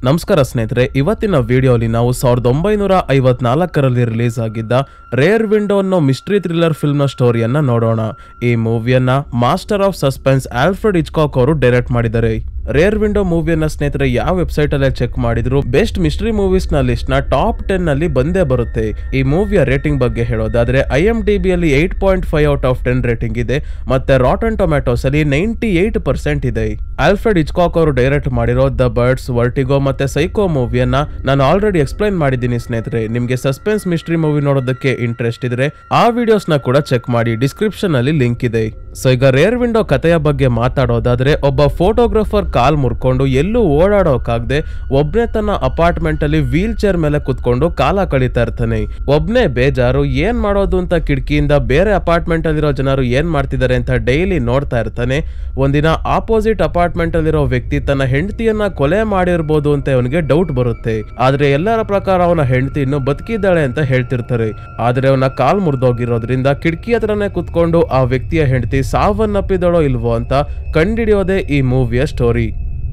ನಮಸ್ಕಾರ ಸ್ನೇಹಿತರೆ, ಇವತ್ತಿನ ವಿಡಿಯೋಲಿ ನಾವು 1954ರಲ್ಲಿ ರಿಲೀಸ್ ಆಗಿದ್ದ ರೇರ್ ವಿಂಡೋ ಅನ್ನೋ ಮಿಸ್ಟ್ರಿ ಥ್ರಿಲ್ಲರ್ ಫಿಲ್ಮ್ ನ ಸ್ಟೋರಿಯನ್ನ ನೋಡೋಣ. ಈ ಮೂವಿಯನ್ನ master of suspense Alfred Hitchcock ಅವರು ಡೈರೆಕ್ಟ್ ಮಾಡಿದ್ದಾರೆ. ರೇರ್ ವಿಂಡೋ ಮೂವಿಯನ್ನ ಸ್ನೇಹಿತರೆ ಯಾವ ವೆಬ್ಸೈಟ್ ಅಲ್ಲೇ ಚೆಕ್ ಮಾಡಿದ್ರು ಬೆಸ್ಟ್ ಮಿಸ್ಟ್ರಿ ಮೂವೀಸ್ ನ ಲಿಸ್ಟ್ ನ ಟಾಪ್ 10 ನಲ್ಲಿ ಬಂದೇ ಬರುತ್ತೆ. ಈ ಮೂವಿಯ ರೇಟಿಂಗ್ ಬಗ್ಗೆ ಹೇಳೋದಾದ್ರೆ IMDb ಅಲ್ಲಿ 8.5 ಔಟ್ ಆಫ್ 10 ರೇಟಿಂಗ್ ಇದೆ, ಮತ್ತೆ ರಾಟನ್ ಟೊಮ್ಯಾಟೋಸ್ ಅಲ್ಲಿ 98% ಇದೆ. ಆಲ್ಫ್ರೆಡ್ ಹಿಚ್ಕಾಕ್ ಅವರು ಡೈರೆಕ್ಟ್ ಮಾಡಿರೋ ದ ಬರ್ಡ್ಸ್, ವರ್ಟಿಗೋ ಮತ್ತೆ ಸೈಕೋ ಮೂವಿಯನ್ನ ನಾನು ಆಲ್ರೆಡಿ ಎಕ್ಸ್ಪ್ಲೈನ್ ಮಾಡಿದ್ದೀನಿ ಸ್ನೇಹಿತರೆ. ನಿಮ್ಗೆ ಸಸ್ಪೆನ್ಸ್ ಮಿಸ್ಟ್ರಿ ಮೂವಿ ನೋಡೋದಕ್ಕೆ ಇಂಟ್ರೆಸ್ಟ್ ಇದ್ರೆ ಆ ವಿಡಿಯೋಸ್ ನ ಕೂಡ ಚೆಕ್ ಮಾಡಿ, ಡಿಸ್ಕ್ರಿಪ್ಷನ್ ಅಲ್ಲಿ ಲಿಂಕ್ ಇದೆ. ಸೊ ಈಗ ರೇರ್ ವಿಂಡೋ ಕಥೆಯ ಬಗ್ಗೆ ಮಾತಾಡೋದಾದ್ರೆ, ಒಬ್ಬ ಫೋಟೋಗ್ರಾಫರ್ ಕಾಲ್ ಮುರ್ಕೊಂಡು ಎಲ್ಲೂ ಓಡಾಡೋಕಾಗದೆ ಒಬ್ನೇ ತನ್ನ ಅಪಾರ್ಟ್ಮೆಂಟ್ ಅಲ್ಲಿ ವೀಲ್ ಚೇರ್ ಮೇಲೆ ಕುತ್ಕೊಂಡು ಕಾಲ ಕಳೀತಾ ಇರ್ತಾನೆ. ಒಬ್ನೇ ಬೇಜಾರು, ಏನ್ ಮಾಡೋದು ಅಂತ ಕಿಟಕಿಯಿಂದ ಬೇರೆ ಅಪಾರ್ಟ್ಮೆಂಟ್ ಅಲ್ಲಿರೋ ಜನರು ಏನ್ ಮಾಡ್ತಿದ್ದಾರೆ ಅಂತ ಡೈಲಿ ನೋಡ್ತಾ ಇರ್ತಾನೆ. ಒಂದಿನ ಆಪೋಸಿಟ್ ಅಪಾರ್ಟ್ಮೆಂಟ್ ಅಲ್ಲಿರೋ ವ್ಯಕ್ತಿ ತನ್ನ ಹೆಂಡತಿಯನ್ನ ಕೊಲೆ ಮಾಡಿರ್ಬೋದು ಅಂತ ಅವನಿಗೆ ಡೌಟ್ ಬರುತ್ತೆ. ಆದ್ರೆ ಎಲ್ಲರ ಪ್ರಕಾರ ಅವನ ಹೆಂಡತಿ ಇನ್ನು ಬದುಕಿದ್ದಾಳೆ ಅಂತ ಹೇಳ್ತಿರ್ತಾರೆ. ಆದ್ರೆ ಅವನ ಕಾಲ್ ಮುರಿದೋಗಿರೋದ್ರಿಂದ ಕಿಟಕಿ ಹತ್ರನೇ ಕುತ್ಕೊಂಡು ಆ ವ್ಯಕ್ತಿಯ ಹೆಂಡತಿ ಸಾವನ್ನಪ್ಪಿದಳೋ ಇಲ್ವೋ ಅಂತ ಕಂಡಿಡಿಯೋದೇ ಈ ಮೂವಿಯ ಸ್ಟೋರಿ.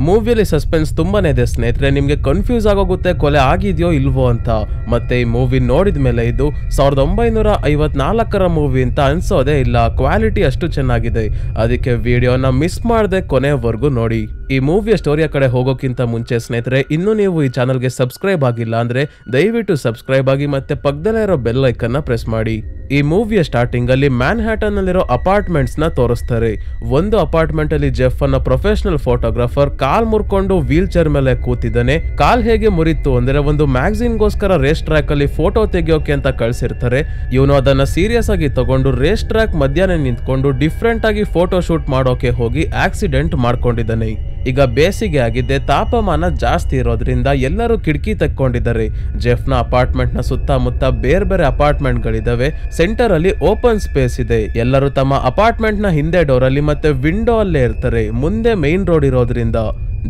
ಮೂವಿಯಲ್ಲಿ ಸಸ್ಪೆನ್ಸ್ ತುಂಬಾನೇ ಇದೆ ಸ್ನೇಹಿತರೆ, ನಿಮ್ಗೆ ಕನ್ಫ್ಯೂಸ್ ಆಗೋಗುತ್ತೆ ಕೊಲೆ ಆಗಿದೆಯೋ ಇಲ್ವೋ ಅಂತ. ಮತ್ತೆ ಈ ಮೂವಿ ನೋಡಿದ ಮೇಲೆ ಇದು 1954ರ ಮೂವಿ ಅಂತ ಅನ್ಸೋದೇ ಇಲ್ಲ. ಕ್ವಾಲಿಟಿ ಅಷ್ಟು ಚೆನ್ನಾಗಿದೆ. ಅದಕ್ಕೆ ವಿಡಿಯೋನ ಮಿಸ್ ಮಾಡದೆ ಕೊನೆವರೆಗೂ ನೋಡಿ. ಈ ಮೂವಿಯ ಸ್ಟೋರಿಯ ಕಡೆ ಹೋಗೋಕ್ಕಿಂತ ಮುಂಚೆ ಸ್ನೇಹಿತರೆ, ಇನ್ನೂ ನೀವು ಈ ಚಾನಲ್ಗೆ ಸಬ್ಸ್ಕ್ರೈಬ್ ಆಗಿಲ್ಲ ಅಂದ್ರೆ ದಯವಿಟ್ಟು ಸಬ್ಸ್ಕ್ರೈಬ್ ಆಗಿ ಮತ್ತೆ ಪಕ್ಕದಲ್ಲೇ ಇರೋ ಬೆಲ್ ಐಕನ್ನ ಪ್ರೆಸ್ ಮಾಡಿ. ಈ ಮೂವಿಯ ಸ್ಟಾರ್ಟಿಂಗ್ ಅಲ್ಲಿ ಮ್ಯಾನ್ಹ್ಯಾಟನ್ ನಲ್ಲಿರೋ ಅಪಾರ್ಟ್ಮೆಂಟ್ಸ್ ನ ತೋರಿಸ್ತಾರೆ. ಒಂದು ಅಪಾರ್ಟ್ಮೆಂಟ್ ಅಲ್ಲಿ ಜೆಫ್ ಅನ್ನೋ ಪ್ರೊಫೆಷನಲ್ ಫೋಟೋಗ್ರಾಫರ್ ಕಾಲ್ ಮುರ್ಕೊಂಡು ವೀಲ್ ಚೇರ್ ಮೇಲೆ ಕೂತಿದ್ದಾನೆ. ಕಾಲ್ ಹೇಗೆ ಮುರಿತು ಅಂದ್ರೆ, ಒಂದು ಮ್ಯಾಗಝಿನ್ ಗೋಸ್ಕರ ರೇಸ್ ಟ್ರ್ಯಾಕ್ ಅಲ್ಲಿ ಫೋಟೋ ತೆಗಿಯೋಕೆ ಅಂತ ಕಳ್ಸಿರ್ತಾರೆ. ಇವನು ಅದನ್ನ ಸೀರಿಯಸ್ ಆಗಿ ತಗೊಂಡು ರೇಸ್ ಟ್ರ್ಯಾಕ್ ಮಧ್ಯಾಹ್ನ ನಿಂತ್ಕೊಂಡು ಡಿಫ್ರೆಂಟ್ ಆಗಿ ಫೋಟೋ ಶೂಟ್ ಮಾಡೋಕೆ ಹೋಗಿ ಆಕ್ಸಿಡೆಂಟ್ ಮಾಡ್ಕೊಂಡಿದ್ದಾನೆ. ಈಗ ಬೇಸಿಗೆ ಆಗಿದ್ದೆ, ತಾಪಮಾನ ಜಾಸ್ತಿ ಇರೋದ್ರಿಂದ ಎಲ್ಲರೂ ಕಿಟಕಿ ತೆಕ್ಕೊಂಡಿದ್ದಾರೆ. ಜೆಫ್ನ ಅಪಾರ್ಟ್ಮೆಂಟ್ ನ ಸುತ್ತಮುತ್ತ ಬೇರೆ ಬೇರೆ ಅಪಾರ್ಟ್ಮೆಂಟ್ ಗಳಿದಾವೆ. ಸೆಂಟರ್ ಅಲ್ಲಿ ಓಪನ್ ಸ್ಪೇಸ್ ಇದೆ. ಎಲ್ಲರೂ ತಮ್ಮ ಅಪಾರ್ಟ್ಮೆಂಟ್ ನ ಹಿಂದೆ ಡೋರ್ ಅಲ್ಲಿ ಮತ್ತೆ ವಿಂಡೋ ಅಲ್ಲೇ ಇರ್ತಾರೆ. ಮುಂದೆ ಮೈನ್ ರೋಡ್ ಇರೋದ್ರಿಂದ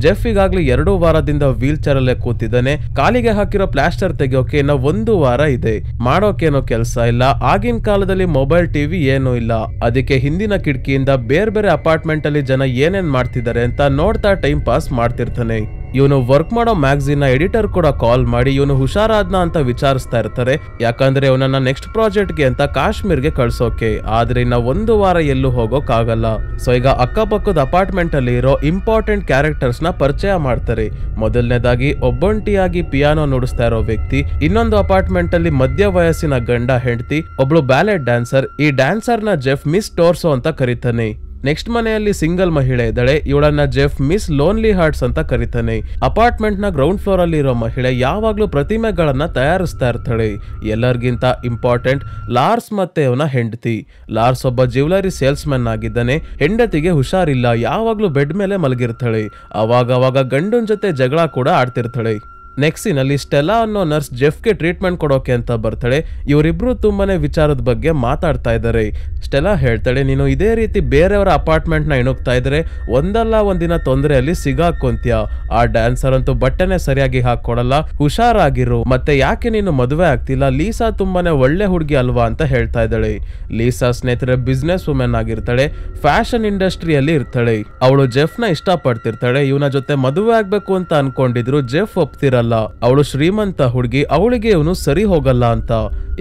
ಜೆಫ್ ಈಗಾಗ್ಲೇ 2 ವಾರದಿಂದ ವೀಲ್ ಚೇರ್ ಅಲ್ಲೇ ಕೂತಿದ್ದಾನೆ. ಕಾಲಿಗೆ ಹಾಕಿರೋ ಪ್ಲಾಸ್ಟರ್ ತೆಗಿಯೋಕೆ ಇನ್ನ 1 ವಾರ ಇದೆ. ಮಾಡೋಕೇನೋ ಕೆಲಸ ಇಲ್ಲ. ಆಗಿನ ಕಾಲದಲ್ಲಿ ಮೊಬೈಲ್ ಟಿವಿ ಏನೂ ಇಲ್ಲ. ಅದಕ್ಕೆ ಹಿಂದಿನ ಕಿಟಕಿಯಿಂದ ಬೇರೆ ಬೇರೆ ಅಪಾರ್ಟ್ಮೆಂಟ್ ಅಲ್ಲಿ ಜನ ಏನೇನ್ ಮಾಡ್ತಿದ್ದಾರೆ ಅಂತ ನೋಡ್ತಾ ಟೈಮ್ ಪಾಸ್ ಮಾಡ್ತಿರ್ತಾನೆ. ಇವನು ವರ್ಕ್ ಮಾಡೋ ಮ್ಯಾಗಝಿನ್ ನ ಎಡಿಟರ್ ಕೂಡ ಕಾಲ್ ಮಾಡಿ ಇವನು ಹುಷಾರಾದ್ನ ಅಂತ ವಿಚಾರಿಸ್ತಾ ಇರ್ತಾರೆ. ಯಾಕಂದ್ರೆ ಇವನನ್ನ ನೆಕ್ಸ್ಟ್ ಪ್ರಾಜೆಕ್ಟ್ಗೆ ಅಂತ ಕಾಶ್ಮೀರ್ಗೆ ಕಳ್ಸೋಕೆ. ಆದ್ರೆ ಇನ್ನ 1 ವಾರ ಎಲ್ಲೂ ಹೋಗೋಕ್ ಆಗಲ್ಲ. ಸೊ ಈಗ ಅಕ್ಕಪಕ್ಕದ ಅಪಾರ್ಟ್ಮೆಂಟ್ ಅಲ್ಲಿ ಇರೋ ಇಂಪಾರ್ಟೆಂಟ್ ಕ್ಯಾರೆಕ್ಟರ್ಸ್ ನ ಪರಿಚಯ ಮಾಡ್ತಾರೆ. ಮೊದಲನೇದಾಗಿ ಒಬ್ಬೊಂಟಿಯಾಗಿ ಪಿಯಾನೋ ನುಡಿಸ್ತಾ ಇರೋ ವ್ಯಕ್ತಿ, ಇನ್ನೊಂದು ಅಪಾರ್ಟ್ಮೆಂಟ್ ಅಲ್ಲಿ ಮಧ್ಯ ವಯಸ್ಸಿನ ಗಂಡ ಹೆಂಡತಿ, ಒಬ್ಳು ಬ್ಯಾಲೆಟ್ ಡ್ಯಾನ್ಸರ್. ಈ ಡ್ಯಾನ್ಸರ್ ನ ಜೆಫ್ ಮಿಸ್ ಟೋರ್ಸೋ ಅಂತ ಕರೀತಾನೆ. ನೆಕ್ಸ್ಟ್ ಮನೆಯಲ್ಲಿ ಸಿಂಗಲ್ ಮಹಿಳೆ ಇದ್ದಾಳೆ. ಇವಳನ್ನ ಜೆಫ್ ಮಿಸ್ ಲೋನ್ಲಿ ಹಾರ್ಟ್ಸ್ ಅಂತ ಕರೀತಾನೆ. ಅಪಾರ್ಟ್ಮೆಂಟ್ ನ ಗ್ರೌಂಡ್ ಫ್ಲೋರ್ ಅಲ್ಲಿ ಇರೋ ಮಹಿಳೆ ಯಾವಾಗ್ಲೂ ಪ್ರತಿಮೆಗಳನ್ನ ತಯಾರಿಸ್ತಾ ಇರ್ತಾಳೆ. ಎಲ್ಲರಿಗಿಂತ ಇಂಪಾರ್ಟೆಂಟ್ ಲಾರ್ಸ್ ಮತ್ತೆ ಅವನ ಹೆಂಡತಿ. ಲಾರ್ಸ್ ಒಬ್ಬ ಜ್ಯುವೆಲರಿ ಸೇಲ್ಸ್ ಮ್ಯಾನ್ ಆಗಿದ್ದಾನೆ. ಹೆಂಡತಿಗೆ ಹುಷಾರಿಲ್ಲ, ಯಾವಾಗ್ಲೂ ಬೆಡ್ ಮೇಲೆ ಮಲಗಿರ್ತಾಳೆ. ಅವಾಗ ಗಂಡನ ಜೊತೆ ಜಗಳ ಕೂಡ ಆಡ್ತಿರ್ತಾಳೆ. ನೆಕ್ಸ್ಟ್ ನಲ್ಲಿ ಸ್ಟೆಲಾ ಅನ್ನೋ ನರ್ಸ್ ಜೆಫ್ಗೆ ಟ್ರೀಟ್ಮೆಂಟ್ ಕೊಡೋಕೆ ಅಂತ ಬರ್ತಾಳೆ. ಇವರಿಬ್ರು ತುಂಬಾನೇ ವಿಚಾರದ ಬಗ್ಗೆ ಮಾತಾಡ್ತಾ ಇದ್ದಾರೆ. ಸ್ಟೆಲಾ ಹೇಳ್ತಾಳೆ, ನೀನು ಇದೇ ರೀತಿ ಬೇರೆಯವರ ಅಪಾರ್ಟ್ಮೆಂಟ್ ನ ಇಣುಕ್ತಾ ಇದ್ರೆ ಒಂದಲ್ಲ ಒಂದಿನ ತೊಂದರೆಯಲ್ಲಿ ಸಿಗಾಕೊಂತ್ಯಾ. ಆ ಡ್ಯಾನ್ಸರ್ ಅಂತೂ ಬಟ್ಟೆನೆ ಸರಿಯಾಗಿ ಹಾಕೊಡಲ್ಲ, ಹುಷಾರಾಗಿರು. ಮತ್ತೆ ಯಾಕೆ ನೀನು ಮದುವೆ ಆಗ್ತಿಲ್ಲ? ಲೀಸಾ ತುಂಬಾನೇ ಒಳ್ಳೆ ಹುಡುಗಿ ಅಲ್ವಾ ಅಂತ ಹೇಳ್ತಾ ಇದ್ದಾಳೆ. ಲೀಸಾ ಸ್ನೇಹಿತರೆ ಬಿಸ್ನೆಸ್ ವುಮೆನ್ ಆಗಿರ್ತಾಳೆ, ಫ್ಯಾಷನ್ ಇಂಡಸ್ಟ್ರಿಯಲ್ಲಿ ಇರ್ತಾಳೆ. ಅವಳು ಜೆಫ್ ನ ಇಷ್ಟ ಪಡ್ತಿರ್ತಾಳೆ. ಇವನ ಜೊತೆ ಮದುವೆ ಆಗ್ಬೇಕು ಅಂತ ಅನ್ಕೊಂಡಿದ್ರು. ಜೆಫ್ ಒಪ್ತಿರಲ್ಲ. ಅವಳು ಶ್ರೀಮಂತ ಹುಡುಗಿ, ಅವಳಿಗೆ ಇವನು ಸರಿ ಹೋಗಲ್ಲ ಅಂತ.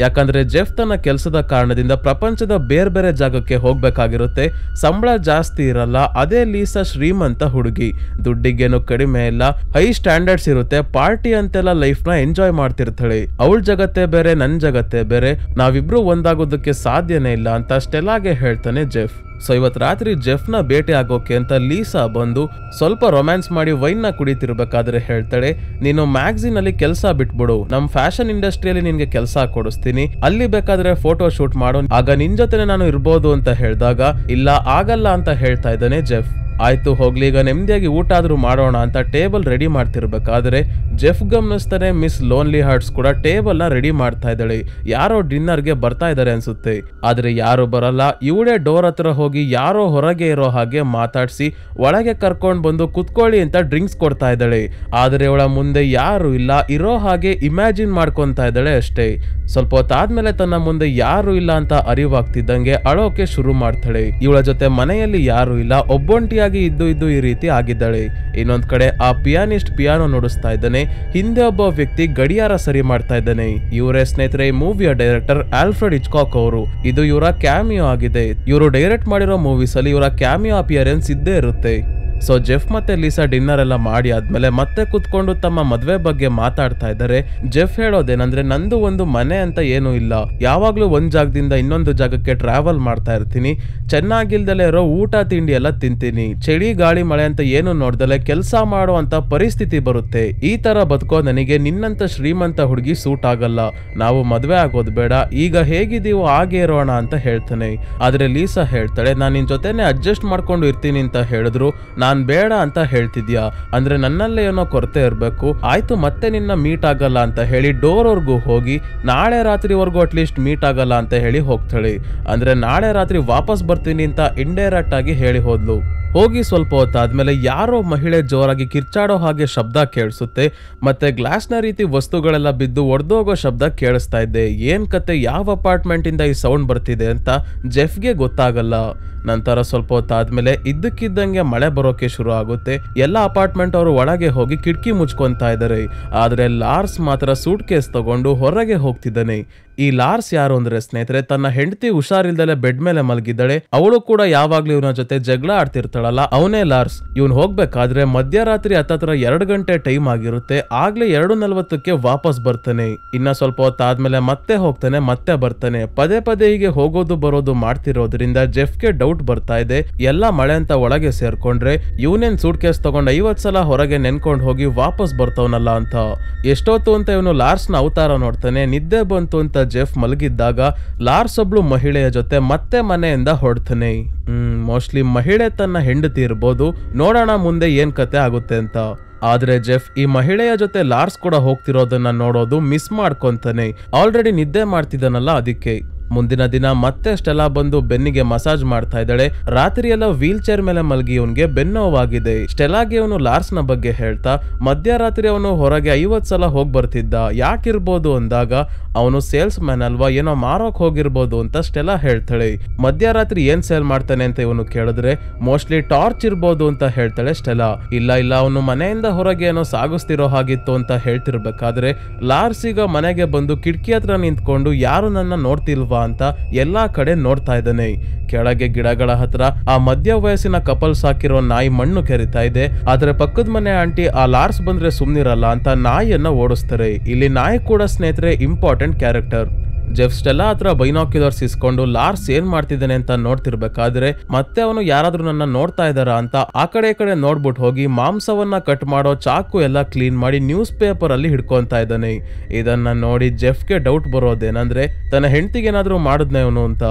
ಯಾಕಂದ್ರೆ ಜೆಫ್ ತನ್ನ ಕೆಲಸದ ಕಾರಣದಿಂದ ಪ್ರಪಂಚದ ಬೇರೆ ಬೇರೆ ಜಾಗಕ್ಕೆ ಹೋಗ್ಬೇಕಾಗಿರುತ್ತೆ. ಸಂಬಳ ಜಾಸ್ತಿ ಇರಲ್ಲ. ಅದೇ ಲೀಸಾ ಶ್ರೀಮಂತ ಹುಡುಗಿ, ದುಡ್ಡಿಗೇನು ಕಡಿಮೆ ಇಲ್ಲ, ಹೈ ಸ್ಟ್ಯಾಂಡರ್ಡ್ಸ್ ಇರುತ್ತೆ. ಪಾರ್ಟಿ ಅಂತೆಲ್ಲ ಲೈಫ್ ನ ಎಂಜಾಯ್ ಮಾಡ್ತಿರ್ತಾಳೆ. ಅವಳ ಜಗತ್ತೇ ಬೇರೆ, ನನ್ ಜಗತ್ತೇ ಬೇರೆ, ನಾವಿಬ್ರು ಒಂದಾಗೋದಕ್ಕೆ ಸಾಧ್ಯನೇ ಇಲ್ಲ ಅಂತ ಸ್ಟೆಲಾಗೆ ಹೇಳ್ತಾನೆ ಜೆಫ್. ಸೊ ಇವತ್ ರಾತ್ರಿ ಜೆಫ್ ನ ಭೇಟಿ ಆಗೋಕೆ ಅಂತ ಲೀಸಾ ಬಂದು ಸ್ವಲ್ಪ ರೊಮ್ಯಾನ್ಸ್ ಮಾಡಿ ವೈನ್ ನ ಕುಡಿತಿರ್ಬೇಕಾದ್ರೆ ಹೇಳ್ತಾಳೆ, ನೀನು ಮ್ಯಾಗಝಿನ್ ಅಲ್ಲಿ ಕೆಲಸ ಬಿಟ್ಬಿಡು, ನಮ್ ಫ್ಯಾಷನ್ ಇಂಡಸ್ಟ್ರಿಯಲ್ಲಿ ನಿನ್ಗೆ ಕೆಲಸ ಕೊಡಿಸ್ತೀನಿ, ಅಲ್ಲಿ ಬೇಕಾದ್ರೆ ಫೋಟೋ ಶೂಟ್ ಮಾಡು, ಆಗ ನಿನ್ ಜೊತೆನೆ ನಾನು ಇರ್ಬೋದು ಅಂತ ಹೇಳಿದಾಗ ಇಲ್ಲ ಆಗಲ್ಲ ಅಂತ ಹೇಳ್ತಾ ಇದ್ದಾನೆ ಜೆಫ್. ಆಯ್ತು ಹೋಗ್ಲಿ, ಈಗ ನೆಮ್ಮದಿಯಾಗಿ ಊಟ ಆದ್ರೂ ಮಾಡೋಣ ಅಂತ ಟೇಬಲ್ ರೆಡಿ ಮಾಡ್ತಿರ್ಬೇಕಾದ್ರೆ ಜೆಫ್ ಗಮನಿಸ್ತಾನೆ ಮಿಸ್ ಲೋನ್ಲಿ ಹಾರ್ಟ್ಸ್ ಕೂಡ ಟೇಬಲ್ ನ ರೆಡಿ ಮಾಡ್ತಾ ಇದ್ದಾಳೆ. ಯಾರೋ ಡಿನ್ನರ್ಗೆ ಬರ್ತಾ ಇದಾರೆ ಅನ್ಸುತ್ತೆ. ಆದ್ರೆ ಯಾರು ಬರಲ್ಲ. ಇವಳೇ ಡೋರ್ ಹತ್ರ ಹೋಗಿ ಯಾರೋ ಹೊರಗೆ ಇರೋ ಹಾಗೆ ಮಾತಾಡ್ಸಿ ಒಳಗೆ ಕರ್ಕೊಂಡ್ ಬಂದು ಕುತ್ಕೊಳ್ಳಿ ಅಂತ ಡ್ರಿಂಕ್ಸ್ ಕೊಡ್ತಾ ಇದ್ದಾಳೆ. ಆದ್ರೆ ಅವಳ ಮುಂದೆ ಯಾರು ಇಲ್ಲ, ಇರೋ ಹಾಗೆ ಇಮ್ಯಾಜಿನ್ ಮಾಡ್ಕೊಂತಾ ಇದ್ದಾಳೆ ಅಷ್ಟೇ. ಸ್ವಲ್ಪ ಹೊತ್ತಾದ್ಮೇಲೆ ತನ್ನ ಮುಂದೆ ಯಾರು ಇಲ್ಲ ಅಂತ ಅರಿವಾಗ್ತಿದ್ದಂಗೆ ಅಳೋಕೆ ಶುರು ಮಾಡ್ತಾಳೆ. ಇವಳ ಜೊತೆ ಮನೆಯಲ್ಲಿ ಯಾರು ಇಲ್ಲ, ಒಬ್ಬೊಂಟಿಯಾಗಿ ಆಗಿ ಇದ್ದು ಈ ರೀತಿ ಆಗಿದ್ದಾಳೆ. ಇನ್ನೊಂದ್ ಕಡೆ ಆ ಪಿಯಾನಿಸ್ಟ್ ಪಿಯಾನೋ ನುಡಿಸ್ತಾ ಇದ್ದಾನೆ, ಹಿಂದೆ ಒಬ್ಬ ವ್ಯಕ್ತಿ ಗಡಿಯಾರ ಸರಿ ಮಾಡ್ತಾ ಇದ್ದಾನೆ. ಇವರೇ ಸ್ನೇಹಿತರೆ ಮೂವಿಯ ಡೈರೆಕ್ಟರ್ ಆಲ್ಫ್ರೆಡ್ ಹಿಚ್ಕಾಕ್ ಅವರು. ಇದು ಇವರ ಕ್ಯಾಮಿಯೋ ಆಗಿದೆ. ಇವರು ಡೈರೆಕ್ಟ್ ಮಾಡಿರೋ ಮೂವೀಸ್ ಅಲ್ಲಿ ಇವರ ಕ್ಯಾಮಿಯೋ ಅಪಿಯರೆನ್ಸ್ ಇದ್ದೇ ಇರುತ್ತೆ. ಸೊ ಜೆಫ್ ಮತ್ತೆ ಲೀಸಾ ಡಿನ್ನರ್ ಎಲ್ಲ ಮಾಡಿ ಆದ್ಮೇಲೆ ಮತ್ತೆ ಕುತ್ಕೊಂಡು ತಮ್ಮ ಮದ್ವೆ ಬಗ್ಗೆ ಮಾತಾಡ್ತಾ ಇದ್ದಾರೆ. ಜೆಫ್ ಹೇಳೋದೇನಂದ್ರೆ, ನಂದು ಒಂದು ಮನೆ ಅಂತ ಏನೂ ಇಲ್ಲ, ಯಾವಾಗ್ಲೂ ಒಂದ್ ಜಾಗದಿಂದ ಇನ್ನೊಂದು ಜಾಗಕ್ಕೆ ಟ್ರಾವೆಲ್ ಮಾಡ್ತಾ ಇರ್ತೀನಿ, ಚೆನ್ನಾಗಿಲ್ದಲೇ ಇರೋ ಊಟ ತಿಂಡಿ ಎಲ್ಲ ತಿಂತೀನಿ, ಚಳಿ ಗಾಳಿ ಮಳೆ ಅಂತ ಏನು ನೋಡ್ದಲೆ ಕೆಲಸ ಮಾಡೋ ಅಂತ ಪರಿಸ್ಥಿತಿ ಬರುತ್ತೆ. ಈ ತರ ಬದುಕೋ ನನಗೆ ನಿನ್ನಂತ ಶ್ರೀಮಂತ ಹುಡುಗಿ ಸೂಟ್ ಆಗಲ್ಲ, ನಾವು ಮದ್ವೆ ಆಗೋದು ಬೇಡ, ಈಗ ಹೇಗಿದೀವೋ ಹಾಗೆ ಇರೋಣ ಅಂತ ಹೇಳ್ತಾನೆ. ಆದ್ರೆ ಲೀಸಾ ಹೇಳ್ತಾಳೆ, ನಾನ್ ನಿನ್ ಜೊತೆನೆ ಅಡ್ಜಸ್ಟ್ ಮಾಡ್ಕೊಂಡು ಇರ್ತೀನಿ ಅಂತ ಹೇಳಿದ್ರು ನಾನ್ ಬೇಡ ಅಂತ ಹೇಳ್ತಿದ್ಯಾ, ಅಂದ್ರೆ ನನ್ನಲ್ಲೇ ಏನೋ ಕೊರತೆ ಇರ್ಬೇಕು, ಆಯ್ತು ಮತ್ತೆ ನಿನ್ನ ಮೀಟ್ ಆಗಲ್ಲ ಅಂತ ಹೇಳಿ ಡೋರ್ ವರ್ಗೂ ಹೋಗಿ ನಾಳೆ ರಾತ್ರಿವರೆಗೂ ಅಟ್ಲೀಸ್ಟ್ ಮೀಟ್ ಆಗಲ್ಲ ಅಂತ ಹೇಳಿ ಹೋಗ್ತಾಳೆ. ಅಂದ್ರೆ ನಾಳೆ ರಾತ್ರಿ ವಾಪಸ್ ಬರ್ತೀನಿ ಅಂತ ಇಂಡೈರೆಕ್ಟ್ ಆಗಿ ಹೇಳಿ ಹೋದ್ಲು. ಹೋಗಿ ಸ್ವಲ್ಪ ಹೊತ್ತಾದ್ಮೇಲೆ ಯಾರೋ ಮಹಿಳೆ ಜೋರಾಗಿ ಕಿರ್ಚಾಡೋ ಹಾಗೆ ಶಬ್ದ ಕೇಳಿಸುತ್ತೆ. ಮತ್ತೆ ಗ್ಲಾಸ್ನ ರೀತಿ ವಸ್ತುಗಳೆಲ್ಲ ಬಿದ್ದು ಒಡೆದೋಗೋ ಶಬ್ದ ಕೇಳಿಸ್ತಾ ಇದೆ. ಏನ್ ಕತೆ, ಯಾವ ಅಪಾರ್ಟ್ಮೆಂಟ್ ಇಂದ ಈ ಸೌಂಡ್ ಬರ್ತಿದೆ ಅಂತ ಜೆಫ್ಗೆ ಗೊತ್ತಾಗಲ್ಲ. ನಂತರ ಸ್ವಲ್ಪ ಹೊತ್ತಾದ್ಮೇಲೆ ಇದ್ದಕ್ಕಿದ್ದಂಗೆ ಮಳೆ ಬರೋಕೆ ಶುರು ಆಗುತ್ತೆ. ಎಲ್ಲ ಅಪಾರ್ಟ್ಮೆಂಟ್ ಅವರು ಒಳಗೆ ಹೋಗಿ ಕಿಟಕಿ ಮುಚ್ಕೊಂತಾ ಇದ್ದಾರೆ. ಆದ್ರೆ ಲಾರ್ಸ್ ಮಾತ್ರ ಸೂಟ್ ಕೇಸ್ ತಗೊಂಡು ಹೊರಗೆ ಹೋಗ್ತಿದ್ದಾನೆ. ಈ ಲಾರ್ಸ್ ಯಾರು ಅಂದ್ರೆ ಸ್ನೇಹಿತರೆ, ತನ್ನ ಹೆಂಡತಿ ಹುಷಾರಿಲ್ದಲೆ ಬೆಡ್ ಮೇಲೆ ಮಲಗಿದ್ದಾಳೆ, ಅವಳು ಕೂಡ ಯಾವಾಗ್ಲೂ ಇವನ ಜೊತೆ ಜಗಳ ಆಡ್ತಿರ್ತಾಳಲ್ಲ, ಅವನೇ ಲಾರ್ಸ್. ಇವನ್ ಹೋಗ್ಬೇಕಾದ್ರೆ ಮಧ್ಯರಾತ್ರಿ ಹತ್ತತ್ರ 2 ಗಂಟೆ ಟೈಮ್ ಆಗಿರುತ್ತೆ. ಆಗ್ಲೇ 2:40ಕ್ಕೆ ವಾಪಸ್ ಬರ್ತಾನೆ. ಇನ್ನ ಸ್ವಲ್ಪ ಹೊತ್ತಾದ್ಮೇಲೆ ಮತ್ತೆ ಹೋಗ್ತಾನೆ, ಮತ್ತೆ ಬರ್ತಾನೆ. ಪದೇ ಪದೇ ಹೀಗೆ ಹೋಗೋದು ಬರೋದು ಮಾಡ್ತಿರೋದ್ರಿಂದ ಜೆಫ್ಗೆ ಡೌಟ್ ಬರ್ತಾ ಇದೆ, ಎಲ್ಲ ಮಳೆ ಅಂತ ಒಳಗೆ ಸೇರ್ಕೊಂಡ್ರೆ ಇವನೇನ್ ಸೂಟ್ ಕೇಸ್ ತಗೊಂಡ್ 50 ಸಲ ಹೊರಗೆ ನೆನ್ಕೊಂಡ್ ಹೋಗಿ ವಾಪಸ್ ಬರ್ತವನಲ್ಲ ಅಂತ. ಎಷ್ಟೊತ್ತು ಅಂತ ಇವನು ಲಾರ್ಸ್ ನ ಅವತಾರ ನೋಡ್ತಾನೆ. ನಿದ್ದೆ ಬಂತು ಅಂತ ಜೆಫ್ ಮಲಗಿದ್ದಾಗ ಲಾರ್ಸ್ ಒಬ್ಳು ಮಹಿಳೆಯ ಜೊತೆ ಮತ್ತೆ ಮನೆಯಿಂದ ಹೊರಡ್ತಾನೆ. ಮೋಸ್ಟ್ಲಿ ಮಹಿಳೆ ತನ್ನ ಹೆಂಡತಿ ಇರ್ಬೋದು, ನೋಡೋಣ ಮುಂದೆ ಏನ್ ಕತೆ ಆಗುತ್ತೆ ಅಂತ. ಆದ್ರೆ ಜೆಫ್ ಈ ಮಹಿಳೆಯ ಜೊತೆ ಲಾರ್ಸ್ ಕೂಡ ಹೋಗ್ತಿರೋದನ್ನ ನೋಡೋದು ಮಿಸ್ ಮಾಡ್ಕೊಂತಾನೆ. ಆಲ್ರೆಡಿ ನಿದ್ದೆ ಮಾಡ್ತಿದ್ದಾನಲ್ಲ ಅದಕ್ಕೆ. ಮುಂದಿನ ದಿನ ಮತ್ತೆ ಸ್ಟೆಲಾ ಬಂದು ಬೆನ್ನಿಗೆ ಮಸಾಜ್ ಮಾಡ್ತಾ ಇದ್ದಾಳೆ. ರಾತ್ರಿ ಎಲ್ಲ ವೀಲ್ ಚೇರ್ ಮೇಲೆ ಮಲಗಿ ಇವನ್ಗೆ ಬೆನ್ನೋವಾಗಿದೆ. ಸ್ಟೆಲಾಗೆ ಅವನು ಲಾರ್ಸ್ ನ ಬಗ್ಗೆ ಹೇಳ್ತಾ, ಮಧ್ಯರಾತ್ರಿ ಅವನು ಹೊರಗೆ 50 ಸಲ ಹೋಗ್ ಬರ್ತಿದ್ದ, ಯಾಕಿರ್ಬೋದು ಅಂದಾಗ ಅವನು ಸೇಲ್ಸ್ ಮ್ಯಾನ್ ಅಲ್ವಾ, ಏನೋ ಮಾರೋಕ್ ಹೋಗಿರ್ಬೋದು ಅಂತ ಸ್ಟೆಲಾ ಹೇಳ್ತಾಳೆ. ಮಧ್ಯರಾತ್ರಿ ಏನ್ ಸೇಲ್ ಮಾಡ್ತಾನೆ ಅಂತ ಇವನು ಕೇಳಿದ್ರೆ ಮೋಸ್ಟ್ಲಿ ಟಾರ್ಚ್ ಇರ್ಬೋದು ಅಂತ ಹೇಳ್ತಾಳೆ ಸ್ಟೆಲಾ. ಇಲ್ಲ ಅವನು ಮನೆಯಿಂದ ಹೊರಗೆ ಏನೋ ಸಾಗಿಸ್ತಿರೋ ಹಾಗಿತ್ತು ಅಂತ ಹೇಳ್ತಿರ್ಬೇಕಾದ್ರೆ ಲಾರ್ಸ್ ಈಗ ಮನೆಗೆ ಬಂದು ಕಿಟಕಿ ಹತ್ರ ನಿಂತ್ಕೊಂಡು ಯಾರು ನನ್ನ ನೋಡ್ತಿಲ್ವಾ ಅಂತ ಎಲ್ಲಾ ಕಡೆ ನೋಡ್ತಾ ಇದ್ದಾನೆ. ಕೆಳಗೆ ಗಿಡಗಳ ಹತ್ರ ಆ ಮಧ್ಯ ವಯಸ್ಸಿನ ಕಪಲ್ಸ್ ಹಾಕಿರೋ ನಾಯಿ ಮಣ್ಣು ಕೆರಿತಾ ಇದೆ. ಆದ್ರೆ ಪಕ್ಕದ ಮನೆ ಆಂಟಿ ಆ ಲಾರ್ಸ್ ಬಂದ್ರೆ ಸುಮ್ನಿರಲ್ಲ ಅಂತ ನಾಯಿಯನ್ನ ಓಡಿಸ್ತಾರೆ. ಇಲ್ಲಿ ನಾಯಿ ಕೂಡ ಸ್ನೇಹಿತರೆ ಇಂಪಾರ್ಟೆಂಟ್ ಕ್ಯಾರೆಕ್ಟರ್. ಜೆಫ್ ಸ್ಟೆಲ್ಲಾ ಹತ್ರ ಬೈನಾಕ್ಯುಲರ್ಸ್ ಇಸ್ಕೊಂಡು ಲಾರ್ಸ್ ಏನ್ ಮಾಡ್ತಿದ್ದಾನೆ ಅಂತ ನೋಡ್ತಿರ್ಬೇಕಾದ್ರೆ ಮತ್ತೆ ಅವನು ಯಾರಾದ್ರೂ ನನ್ನ ನೋಡ್ತಾ ಇದಾರ ಅಂತ ಆ ಕಡೆ ಈ ಕಡೆ ನೋಡ್ಬಿಟ್ಟು ಹೋಗಿ ಮಾಂಸವನ್ನ ಕಟ್ ಮಾಡೋ ಚಾಕು ಎಲ್ಲ ಕ್ಲೀನ್ ಮಾಡಿ ನ್ಯೂಸ್ ಪೇಪರ್ ಅಲ್ಲಿ ಹಿಡ್ಕೊಂತಾ ಇದ್ದಾನೆ. ಇದನ್ನ ನೋಡಿ ಜೆಫ್ಗೆ ಡೌಟ್ ಬರೋದೇನಂದ್ರೆ ತನ್ನ ಹೆಂಡತಿಗೆ ಏನಾದ್ರೂ ಮಾಡಿದ್ನೆ ಅವನು ಅಂತ.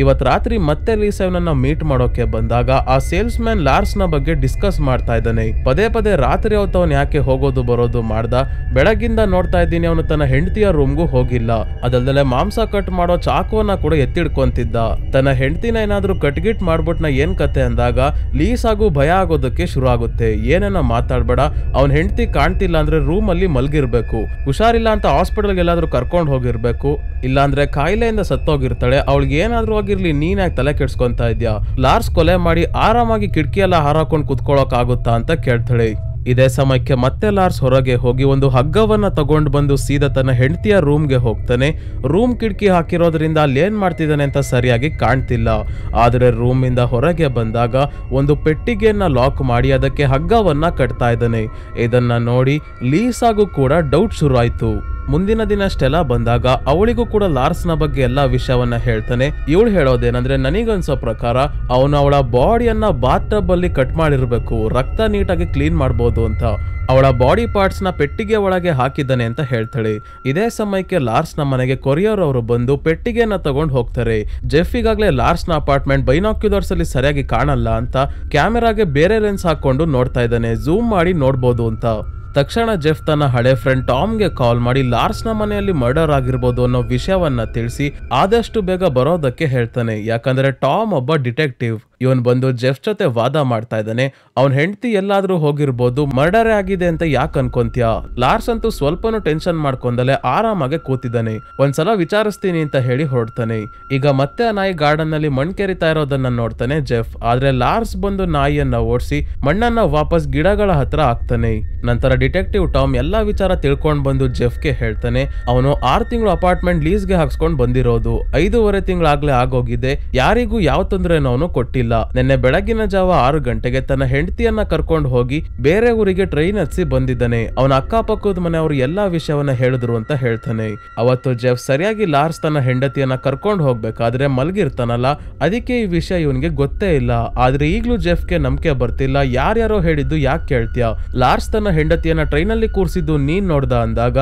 ಇವತ್ ರಾತ್ರಿ ಮತ್ತೆ ಲೀಸಾ ಇವನನ್ನ ಮೀಟ್ ಮಾಡೋಕೆ ಬಂದಾಗ ಆ ಸೇಲ್ಸ್ ಮ್ಯಾನ್ ಲಾರ್ಸ್ ನ ಬಗ್ಗೆ ಡಿಸ್ಕಸ್ ಮಾಡ್ತಾ ಇದ್ದಾನೆ. ಪದೇ ಪದೇ ರಾತ್ರಿ ಹೊತ್ತು ಅವನ್ ಯಾಕೆ ಹೋಗೋದು ಬರೋದು ಮಾಡ್ದ, ಬೆಳಗ್ಗಿಂದ ನೋಡ್ತಾ ಇದ್ದೀನಿ ಅವನು ತನ್ನ ಹೆಂಡತಿಯ ರೂಮ್ಗೂ ಹೋಗಿಲ್ಲ, ಅದಲ್ದಲೆ ಮಾಂಸ ಕಟ್ ಮಾಡೋ ಚಾಕುವನ್ನ ಕೂಡ ಎತ್ತಿಡ್ಕೊಂತಿದ್ದ. ತನ್ನ ಹೆಂಡತಿನ ಏನಾದ್ರೂ ಕಟ್ಗಿಟ್ ಮಾಡ್ಬಿಟ್ನ ಏನ್ ಕತೆ ಅಂದಾಗ ಲೀಸಾಗೂ ಭಯ ಆಗೋದಕ್ಕೆ ಶುರು ಆಗುತ್ತೆ. ಏನೇನೋ ಮಾತಾಡ್ಬೇಡ, ಅವನ್ ಹೆಂಡತಿ ಕಾಣ್ತಿಲ್ಲ ಅಂದ್ರೆ ರೂಮ್ ಅಲ್ಲಿ ಮಲ್ಗಿರ್ಬೇಕು, ಹುಷಾರಿಲ್ಲ ಅಂತ ಹಾಸ್ಪಿಟಲ್ಗೆ ಎಲ್ಲಾದ್ರೂ ಕರ್ಕೊಂಡ್ ಹೋಗಿರ್ಬೇಕು, ಇಲ್ಲಾಂದ್ರೆ ಕಾಯಿಲೆಯಿಂದ ಸತ್ತೋಗಿರ್ತಾಳೆ, ಅವಳಿಗೆ ಏನಾದ್ರೂ ಆಗಿರ್ಲಿ, ನೀನ್ ಯಾಕೆ ತಲೆ ಕೆಡ್ಸ್ಕೊಂತಾ ಇದ್ಯಾ, ಲಾರ್ಸ್ ಕೊಲೆ ಮಾಡಿ ಆರಾಮಾಗಿ ಕಿಟಕಿ ಎಲ್ಲ ಹಾರಾಕೊಂಡ್ ಕುತ್ಕೊಳ್ಳೋಕ್ ಆಗುತ್ತಾ ಅಂತ ಕೇಳ್ತಾಳೆ. ಇದೇ ಸಮಯಕ್ಕೆ ಮತ್ತೆ ಲಾರ್ಸ್ ಹೊರಗೆ ಹೋಗಿ ಒಂದು ಹಗ್ಗವನ್ನ ತಗೊಂಡು ಬಂದು ಸೀದಾ ತನ್ನ ಹೆಂಡತಿಯ ರೂಮ್ಗೆ ಹೋಗ್ತಾನೆ. ರೂಮ್ ಕಿಟಕಿ ಹಾಕಿರೋದ್ರಿಂದ ಅಲ್ಲಿ ಏನ್ ಮಾಡ್ತಿದ್ದಾನೆ ಅಂತ ಸರಿಯಾಗಿ ಕಾಣ್ತಿಲ್ಲ. ಆದ್ರೆ ರೂಮ್ ಇಂದ ಹೊರಗೆ ಬಂದಾಗ ಒಂದು ಪೆಟ್ಟಿಗೆಯನ್ನ ಲಾಕ್ ಮಾಡಿ ಅದಕ್ಕೆ ಹಗ್ಗವನ್ನ ಕಟ್ತಾ ಇದ್ದಾನೆ. ಇದನ್ನ ನೋಡಿ ಲೀಸಾಗೂ ಕೂಡ ಡೌಟ್ ಶುರು ಆಯ್ತು. ಮುಂದಿನ ದಿನ ಸ್ಟೆಲಾ ಬಂದಾಗ ಅವಳಿಗೂ ಕೂಡ ಲಾರ್ಸ್ ನ ಬಗ್ಗೆ ಎಲ್ಲಾ ವಿಷಯವನ್ನ ಹೇಳ್ತಾನೆ. ಇವಳು ಹೇಳೋದೇನಂದ್ರೆ ನನಗನ್ಸೋ ಪ್ರಕಾರ ಅವನು ಅವಳ ಬಾಡಿಯನ್ನ ಬಾತ್ ಟಬ್ ಅಲ್ಲಿ ಕಟ್ ಮಾಡಿರ್ಬೇಕು, ರಕ್ತ ನೀಟಾಗಿ ಕ್ಲೀನ್ ಮಾಡ್ಬೋದು ಅಂತ. ಅವಳ ಬಾಡಿ ಪಾರ್ಟ್ಸ್ ನ ಪೆಟ್ಟಿಗೆ ಒಳಗೆ ಹಾಕಿದ್ದಾನೆ ಅಂತ ಹೇಳ್ತಾಳೆ. ಇದೇ ಸಮಯಕ್ಕೆ ಲಾರ್ಸ್ ನ ಮನೆಗೆ ಕೊರಿಯರ್ ಅವರು ಬಂದು ಪೆಟ್ಟಿಗೆನ ತಗೊಂಡು ಹೋಗ್ತಾರೆ. ಜೆಫ್ ಈಗಾಗಲೇ ಲಾರ್ಸ್ ನ ಅಪಾರ್ಟ್ಮೆಂಟ್ ಬೈನಾಕ್ಯುಲರ್ಸ್ ಅಲ್ಲಿ ಸರಿಯಾಗಿ ಕಾಣಲ್ಲ ಅಂತ ಕ್ಯಾಮೆರಾಗೆ ಬೇರೆ ಲೆನ್ಸ್ ಹಾಕೊಂಡು ನೋಡ್ತಾ ಇದ್ದಾನೆ, ಝೂಮ್ ಮಾಡಿ ನೋಡ್ಬೋದು ಅಂತ. ತಕ್ಷಣ ಜೆಫ್ ತನ್ನ ಹಳೆ ಫ್ರೆಂಡ್ ಟಾಮ್ಗೆ ಕಾಲ್ ಮಾಡಿ ಲಾರ್ಸ್ನ ಮನೆಯಲ್ಲಿ ಮರ್ಡರ್ ಆಗಿರ್ಬೋದು ಅನ್ನೋ ವಿಷಯವನ್ನ ತಿಳಿಸಿ ಆದಷ್ಟು ಬೇಗ ಬರೋದಕ್ಕೆ ಹೇಳ್ತಾನೆ. ಯಾಕಂದ್ರೆ ಟಾಮ್ ಒಬ್ಬ ಡಿಟೆಕ್ಟಿವ್. ಇವನ್ ಬಂದು ಜೆಫ್ ಜೊತೆ ವಾದ ಮಾಡ್ತಾ ಇದ್ದಾನೆ. ಅವನ್ ಹೆಂಡತಿ ಎಲ್ಲಾದ್ರೂ ಹೋಗಿರ್ಬೋದು, ಮರ್ಡರ್ ಆಗಿದೆ ಅಂತ ಯಾಕೆ ಅನ್ಕೊಂತ್ಯ. ಲಾರ್ಸ್ ಅಂತೂ ಸ್ವಲ್ಪನೂ ಟೆನ್ಷನ್ ಮಾಡ್ಕೊಂಡಲೆ ಆರಾಮಾಗೆ ಕೂತಿದ್ದಾನೆ. ಒಂದ್ಸಲ ವಿಚಾರಿಸ್ತೀನಿ ಅಂತ ಹೇಳಿ ಹೊರಡ್ತಾನೆ. ಈಗ ಮತ್ತೆ ಆ ನಾಯಿ ಗಾರ್ಡನ್ ನಲ್ಲಿ ಮಣ್ ಕೆರಿತಾ ಇರೋದನ್ನ ನೋಡ್ತಾನೆ ಜೆಫ್. ಆದ್ರೆ ಲಾರ್ಸ್ ಬಂದು ನಾಯಿಯನ್ನ ಓಡಿಸಿ ಮಣ್ಣನ್ನ ವಾಪಸ್ ಗಿಡಗಳ ಹತ್ರ ಹಾಕ್ತಾನೆ. ನಂತರ ಡಿಟೆಕ್ಟಿವ್ ಟಾಮ್ ಎಲ್ಲಾ ವಿಚಾರ ತಿಳ್ಕೊಂಡ್ ಬಂದು ಜೆಫ್ಗೆ ಹೇಳ್ತಾನೆ, ಅವನು 6 ತಿಂಗಳು ಅಪಾರ್ಟ್ಮೆಂಟ್ ಲೀಸ್ಗೆ ಹಾಕ್ಸ್ಕೊಂಡ್ ಬಂದಿರೋದು, 5.5 ತಿಂಗಳಾಗ್ಲೇ ಆಗೋಗಿದೆ, ಯಾರಿಗೂ ಯಾವ ತೊಂದರೆನೂ ಅವನು ಕೊಟ್ಟಿಲ್ಲ. ನಿನ್ನೆ ಬೆಳಗಿನ ಜಾವ 6 ಗಂಟೆಗೆ ತನ್ನ ಹೆಂಡತಿಯನ್ನ ಕರ್ಕೊಂಡು ಹೋಗಿ ಬೇರೆ ಊರಿಗೆ ಟ್ರೈನ್ ಹತ್ಸಿ ಬಂದಿದ್ದಾನೆ. ಅವನ ಅಕ್ಕಪಕ್ಕದ ಮನೆಯವರು ಎಲ್ಲಾ ವಿಷಯವನ್ನ ಹೇಳಿದ್ರು ಅಂತ ಹೇಳ್ತಾನೆ. ಅವತ್ತು ಜೆಫ್ ಸರಿಯಾಗಿ ಲಾರ್ಸ್ ತನ್ನ ಹೆಂಡತಿಯನ್ನ ಕರ್ಕೊಂಡು ಹೋಗ್ಬೇಕಾದ್ರೆ ಮಲ್ಗಿರ್ತಾನಲ್ಲ, ಅದಕ್ಕೆ ಈ ವಿಷಯ ಇವನ್ಗೆ ಗೊತ್ತೇ ಇಲ್ಲ. ಆದ್ರೆ ಈಗ್ಲೂ ಜೆಫ್ಗೆ ನಂಬಿಕೆ ಬರ್ತಿಲ್ಲ. ಯಾರ್ಯಾರೋ ಹೇಳಿದ್ದು ಯಾಕೆ ಕೇಳ್ತೀಯ, ಲಾರ್ಸ್ ತನ್ನ ಹೆಂಡತಿಯನ್ನ ಟ್ರೈನ್ ಅಲ್ಲಿ ಕೂರಿಸಿದ್ದು ನೀನ್ ನೋಡ್ದ ಅಂದಾಗ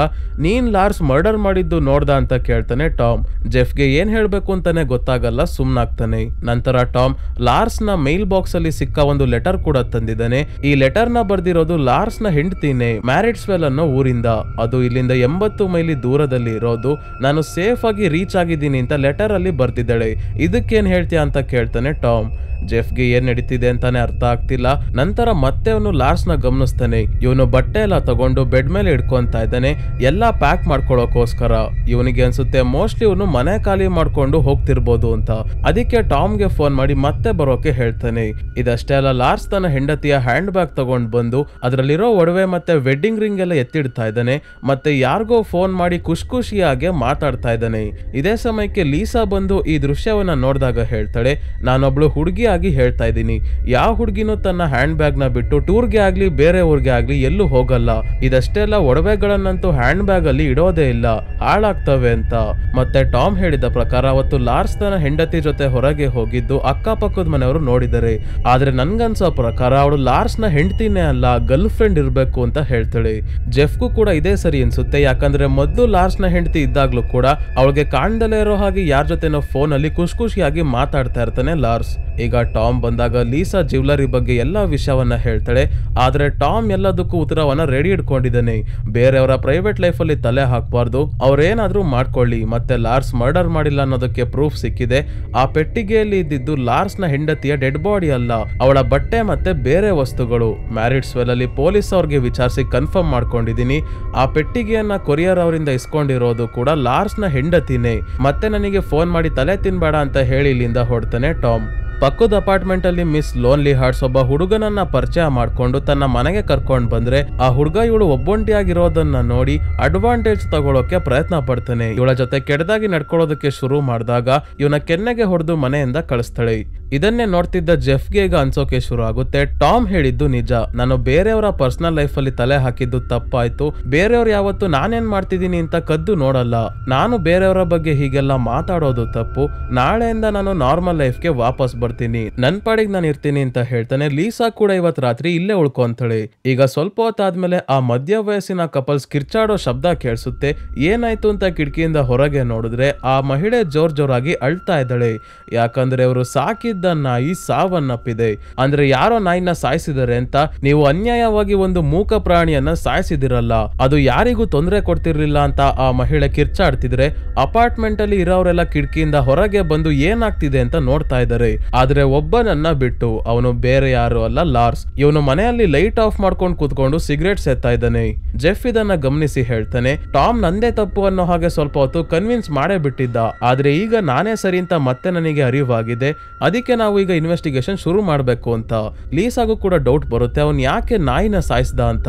ನೀನ್ ಲಾರ್ಸ್ ಮರ್ಡರ್ ಮಾಡಿದ್ದು ನೋಡ್ದ ಅಂತ ಕೇಳ್ತಾನೆ ಟಾಮ್. ಜೆಫ್ಗೆ ಏನ್ ಹೇಳ್ಬೇಕು ಅಂತಾನೆ ಗೊತ್ತಾಗಲ್ಲ, ಸುಮ್ನಾಗ್ತಾನೆ. ನಂತರ ಟಾಮ್ ಲಾರ್ಸ್ ನ ಮೇಲ್ ಬಾಕ್ಸ್ ಅಲ್ಲಿ ಸಿಕ್ಕ ಒಂದು ಲೆಟರ್ ಕೂಡ ತಂದಿದ್ದಾನೆ. ಈ ಲೆಟರ್ ನ ಬರ್ದಿರೋದು ಲಾರ್ಸ್ ನ ಹೆಂಡತಿನೇ, ಮ್ಯಾರಿಟ್ಸ್ವೆಲ್ ಅನ್ನೋ ಊರಿಂದ. ಅದು ಇಲ್ಲಿಂದ 80 ಮೈಲಿ ದೂರದಲ್ಲಿ ಇರೋದು. ನಾನು ಸೇಫ್ ಆಗಿ ರೀಚ್ ಆಗಿದ್ದೀನಿ ಅಂತ ಲೆಟರ್ ಅಲ್ಲಿ ಬರ್ದಿದ್ದಾಳೆ. ಇದಕ್ಕೇನ್ ಹೇಳ್ತೀಯ ಅಂತ ಕೇಳ್ತಾನೆ ಟಾಮ್. ಜೆಫ್ಗೆ ಏನ್ ನಡೀತಿದೆ ಅಂತಾನೆ ಅರ್ಥ ಆಗ್ತಿಲ್ಲ. ನಂತರ ಮತ್ತೆ ಅವನು ಲಾರ್ಸ್ ನ ಗಮನಿಸ್ತಾನೆ. ಇವನು ಬಟ್ಟೆ ಎಲ್ಲ ತಗೊಂಡು ಬೆಡ್ ಮೇಲೆ ಇಟ್ಕೊಂತ ಇದ್ದಾನೆ, ಎಲ್ಲಾ ಪ್ಯಾಕ್ ಮಾಡ್ಕೊಳ್ಳೋಕೋಸ್ಕರ. ಇವನಿಗೆ ಅನ್ಸುತ್ತೆ ಮೋಸ್ಟ್ಲಿ ಇವನು ಮನೆ ಖಾಲಿ ಮಾಡ್ಕೊಂಡು ಹೋಗ್ತಿರ್ಬೋದು ಅಂತ. ಅದಕ್ಕೆ ಟಾಮ್ಗೆ ಫೋನ್ ಮಾಡಿ ಮತ್ತೆ ಬರೋಕೆ ಹೇಳ್ತಾನೆ. ಇದಷ್ಟೇ ಅಲ್ಲ, ಲಾರ್ಸ್ ತನ್ನ ಹೆಂಡತಿಯ ಹ್ಯಾಂಡ್ ಬ್ಯಾಗ್ ತಗೊಂಡ್ ಬಂದು ಅದರಲ್ಲಿರೋ ಒಡವೆ ಮತ್ತೆ ವೆಡ್ಡಿಂಗ್ ರಿಂಗ್ ಎಲ್ಲ ಎತ್ತಿಡ್ತಾ ಇದ್ದಾನೆ. ಮತ್ತೆ ಯಾರಿಗೋ ಫೋನ್ ಮಾಡಿ ಖುಷಿಯಾಗಿ ಮಾತಾಡ್ತಾ ಇದ್ದಾನೆ. ಇದೇ ಸಮಯಕ್ಕೆ ಲೀಸಾ ಬಂದು ಈ ದೃಶ್ಯವನ್ನ ನೋಡಿದಾಗ ಹೇಳ್ತಾಳೆ, ನಾನೊಬ್ಳು ಹುಡುಗಿ ಆಗಿ ಹೇಳ್ತಾ ಇದ್ದೀನಿ, ಯಾವ ಹುಡುಗಿನೂ ತನ್ನ ಹ್ಯಾಂಡ್ ಬ್ಯಾಗ್ ನ ಬಿಟ್ಟು ಟೂರ್ಗೆ ಆಗ್ಲಿ ಬೇರೆ ಊರ್ಗೆ ಆಗ್ಲಿ ಎಲ್ಲೂ ಹೋಗಲ್ಲ. ಇದಷ್ಟೇ ಅಲ್ಲ, ಒಡವೆಗಳನ್ನಂತೂ ಹ್ಯಾಂಡ್ ಬ್ಯಾಗ್ ಅಲ್ಲಿ ಇಡೋದೇ ಇಲ್ಲ, ಹಾಳಾಗ್ತವೆ ಅಂತ. ಮತ್ತೆ ಟಾಮ್ ಹೇಳಿದ ಪ್ರಕಾರ ಅವತ್ತು ಲಾರ್ಸ್ ತನ್ನ ಹೆಂಡತಿ ಜೊತೆ ಹೊರಗೆ ಹೋಗಿದ್ದು ಅಕ್ಕಪಕ್ಕದ ಮನೆಯವರು ನೋಡಿದರೆ. ಆದ್ರೆ ನನ್ಗನ್ಸೋ ಪ್ರಕಾರ ಅವಳು ಲಾರ್ಸ್ ನ ಹೆಂಡತಿನೇ ಅಲ್ಲ, ಗರ್ಲ್ ಫ್ರೆಂಡ್ ಇರ್ಬೇಕು ಅಂತ ಹೇಳ್ತಾಳೆ. ಜೆಫ್ಗೂ ಕೂಡ ಇದೇ ಸರಿ ಅನ್ಸುತ್ತೆ. ಯಾಕಂದ್ರೆ ಮೊದ್ಲು ಲಾರ್ಸ್ ನ ಹೆಂಡತಿ ಇದ್ದಾಗ್ಲೂ ಕೂಡ ಅವಳಿಗೆ ಕಾಣ್ದಲೇ ಇರೋ ಹಾಗೆ ಯಾರ ಜೊತೆನೋ ಫೋನ್ ಅಲ್ಲಿ ಖುಷಿಯಾಗಿ ಮಾತಾಡ್ತಾ ಇರ್ತಾನೆ ಲಾರ್ಸ್. ಈಗ ಟಾಮ್ ಬಂದಾಗ ಲೀಸಾ ಜ್ಯುವೆಲರಿ ಬಗ್ಗೆ ಎಲ್ಲಾ ವಿಷಯವನ್ನ ಹೇಳ್ತಾಳೆ. ಆದ್ರೆ ಟಾಮ್ ಎಲ್ಲದಕ್ಕೂ ಉತ್ತರವನ್ನ ರೆಡಿ ಇಟ್ಕೊಂಡಿದ್ದಾನೆ. ಬೇರೆಯವರ ಪ್ರೈವೇಟ್ ಲೈಫ್ ಅಲ್ಲಿ ತಲೆ ಹಾಕ್ಬಾರ್ದು, ಅವ್ರೇನಾದ್ರೂ ಮಾಡ್ಕೊಳ್ಳಿ. ಮತ್ತೆ ಲಾರ್ಸ್ ಮರ್ಡರ್ ಮಾಡಿಲ್ಲ ಅನ್ನೋದಕ್ಕೆ ಪ್ರೂಫ್ ಸಿಕ್ಕಿದೆ. ಆ ಪೆಟ್ಟಿಗೆಯಲ್ಲಿ ಇದ್ದಿದ್ದು ಲಾರ್ಸ್ ನ ಹೆಂಡತಿಯ ಡೆಡ್ ಬಾಡಿ ಅಲ್ಲ, ಅವಳ ಬಟ್ಟೆ ಮತ್ತೆ ಬೇರೆ ವಸ್ತುಗಳು. ಮ್ಯಾರಿಟ್ಸ್ವೆಲ್ ಅಲ್ಲಿ ಪೊಲೀಸ್ ಅವ್ರಿಗೆ ವಿಚಾರಿಸಿ ಕನ್ಫರ್ಮ್ ಮಾಡ್ಕೊಂಡಿದೀನಿ. ಆ ಪೆಟ್ಟಿಗೆಯನ್ನ ಕೊರಿಯರ್ ಅವರಿಂದ ಇಸ್ಕೊಂಡಿರೋದು ಕೂಡ ಲಾರ್ಸ್ ನ ಹೆಂಡತಿನೇ. ಮತ್ತೆ ನನಗೆ ಫೋನ್ ಮಾಡಿ ತಲೆ ತಿನ್ಬೇಡ ಅಂತ ಹೇಳಿ ಇಲ್ಲಿಂದ ಹೊಡ್ತಾನೆ ಟಾಮ್. ಪಕ್ಕದ ಅಪಾರ್ಟ್ಮೆಂಟ್ ಅಲ್ಲಿ ಮಿಸ್ ಲೋನ್ಲಿ ಹಾರ್ಟ್ಸ್ ಒಬ್ಬ ಹುಡುಗನನ್ನ ಪರಿಚಯ ಮಾಡ್ಕೊಂಡು ತನ್ನ ಮನೆಗೆ ಕರ್ಕೊಂಡ್ ಬಂದ್ರೆ ಆ ಹುಡುಗ ಇವಳು ಒಬ್ಬೊಂಟಿಯಾಗಿರೋದನ್ನ ನೋಡಿ ಅಡ್ವಾಂಟೇಜ್ ತಗೊಳಕ್ಕೆ ಪ್ರಯತ್ನ ಪಡ್ತಾನೆ. ಇವಳ ಜೊತೆ ಕೆಟ್ಟದಾಗಿ ನಡ್ಕೊಳ್ಳೋದಕ್ಕೆ ಶುರು ಮಾಡಿದಾಗ ಇವನ ಕೆನ್ನೆಗೆ ಹೊಡೆದು ಮನೆಯಿಂದ ಕಳಿಸ್ತಾಳೆ. ಇದನ್ನೇ ನೋಡ್ತಿದ್ದ ಜೆಫ್ಗೆ ಈಗ ಅನ್ಸೋಕೆ ಶುರು ಆಗುತ್ತೆ, ಟಾಮ್ ಹೇಳಿದ್ದು ನಿಜ, ನಾನು ಬೇರೆಯವರ ಪರ್ಸನಲ್ ಲೈಫ್ ಅಲ್ಲಿ ತಲೆ ಹಾಕಿದ್ದು ತಪ್ಪಾಯ್ತು. ಬೇರೆಯವ್ರು ಯಾವತ್ತು ನಾನೇನ್ ಮಾಡ್ತಿದ್ದೀನಿ ಅಂತ ಕದ್ದು ನೋಡಲ್ಲ. ನಾನು ಬೇರೆಯವರ ಬಗ್ಗೆ ಹೀಗೆಲ್ಲ ಮಾತಾಡೋದು ತಪ್ಪು. ನಾಳೆಯಿಂದ ನಾನು ನಾರ್ಮಲ್ ಲೈಫ್ಗೆ ವಾಪಸ್ ಬರ್ತೀನಿ, ನನ್ ಪಾಡಿಗೆ ನಾನು ಇರ್ತೀನಿ ಅಂತ ಹೇಳ್ತಾನೆ. ಲೀಸಾ ಕೂಡ ಇವತ್ ರಾತ್ರಿ ಇಲ್ಲೇ ಉಳ್ಕೊಂತಾಳೆ. ಈಗ ಸ್ವಲ್ಪ ಹೊತ್ತಾದ್ಮೇಲೆ ಆ ಮಧ್ಯ ವಯಸ್ಸಿನ ಕಪಲ್ಸ್ ಕಿರ್ಚಾಡೋ ಶಬ್ದ ಕೇಳಿಸುತ್ತೆ. ಏನಾಯ್ತು ಅಂತ ಕಿಟಕಿಯಿಂದ ಹೊರಗೆ ನೋಡಿದ್ರೆ ಆ ಮಹಿಳೆ ಜೋರಾಗಿ ಅಳ್ತಾ ಇದ್ದಾಳೆ. ಯಾಕಂದ್ರೆ ಅವರು ಸಾಕಿದ್ದ ನಾಯಿ ಸಾವನ್ನಪ್ಪಿದೆ. ಅಂದ್ರೆ ಯಾರೋ ನಾಯಿನ ಸಾಯಿಸಿದರೆ ಅಂತ. ನೀವು ಅನ್ಯಾಯವಾಗಿ ಒಂದು ಮೂಕ ಪ್ರಾಣಿಯನ್ನ ಸಾಯಿಸಿದಿರಲ್ಲ, ಅದು ಯಾರಿಗೂ ತೊಂದರೆ ಕೊಡ್ತಿರ್ಲಿಲ್ಲ ಅಂತ ಆ ಮಹಿಳೆ ಕಿರ್ಚಾಡ್ತಿದ್ರೆ ಅಪಾರ್ಟ್ಮೆಂಟ್ ಅಲ್ಲಿ ಇರೋರೆಲ್ಲ ಕಿಟಕಿಯಿಂದ ಹೊರಗೆ ಬಂದು ಏನಾಗ್ತಿದೆ ಅಂತ ನೋಡ್ತಾ ಇದ್ದಾರೆ. ಆದ್ರೆ ಒಬ್ಬನನ್ನ ಬಿಟ್ಟು, ಅವನು ಬೇರೆ ಯಾರು ಅಲ್ಲ, ಲಾರ್ಸ್. ಇವನು ಮನೆಯಲ್ಲಿ ಲೈಟ್ ಆಫ್ ಮಾಡ್ಕೊಂಡು ಕೂತ್ಕೊಂಡು ಸಿಗರೇಟ್ ಸೇತಾ ಇದ್ದಾನೆ. ಜೆಫ್ ಇದನ್ನ ಗಮನಿಸಿ ಹೇಳ್ತಾನೆ, ಟಾಮ್ ನಂದೇ ತಪ್ಪು ಅನ್ನೋ ಹಾಗೆ ಸ್ವಲ್ಪ ಹೊತ್ತು ಕನ್ವಿನ್ಸ್ ಮಾಡೇ ಬಿಟ್ಟಿದ್ದ. ಆದ್ರೆ ಈಗ ನಾನೇ ಸರಿ ಅಂತ ಮತ್ತೆ ನನಗೆ ಅರಿವಾಗಿದೆ. ಅದಕ್ಕೆ ನಾವು ಈಗ ಇನ್ವೆಸ್ಟಿಗೇಷನ್ ಶುರು ಮಾಡ್ಬೇಕು ಅಂತ. ಲೀಸಾಗೂ ಕೂಡ ಡೌಟ್ ಬರುತ್ತೆ, ಅವನ್ ಯಾಕೆ ನಾಯಿನ ಸಾಯಿಸ್ದ ಅಂತ.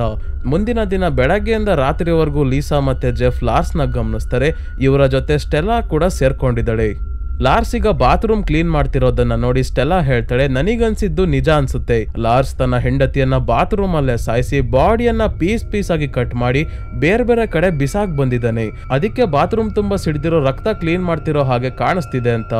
ಮುಂದಿನ ದಿನ ಬೆಳಗ್ಗೆಯಿಂದ ರಾತ್ರಿವರೆಗೂ ಲೀಸಾ ಮತ್ತೆ ಜೆಫ್ ಲಾರ್ಸ್ ನ ಗಮನಿಸ್ತಾರೆ. ಇವರ ಜೊತೆ ಸ್ಟೆಲ್ಲಾ ಕೂಡ ಸೇರ್ಕೊಂಡಿದ್ದಾಳೆ. ಲಾರ್ಸ್ ಈಗ ಬಾತ್ರೂಮ್ ಕ್ಲೀನ್ ಮಾಡ್ತಿರೋದನ್ನ ನೋಡಿ ಸ್ಟೆಲ್ಲಾ ಹೇಳ್ತಾಳೆ, ನನಗನ್ಸಿದ್ದು ನಿಜ ಅನ್ಸುತ್ತೆ. ಲಾರ್ಸ್ ತನ್ನ ಹೆಂಡತಿಯನ್ನ ಬಾತ್ರೂಮ್ ಅಲ್ಲೇ ಸಾಯಿಸಿ ಬಾಡಿಯನ್ನ ಪೀಸ್ ಆಗಿ ಕಟ್ ಮಾಡಿ ಬೇರೆ ಕಡೆ ಬಿಸಾಕ್ ಬಂದಿದ್ದಾನೆ. ಅದಕ್ಕೆ ಬಾತ್ರೂಮ್ ತುಂಬಾ ಸಿಡಿದಿರೋ ರಕ್ತ ಕ್ಲೀನ್ ಮಾಡ್ತಿರೋ ಹಾಗೆ ಕಾಣಿಸ್ತಿದೆ ಅಂತ.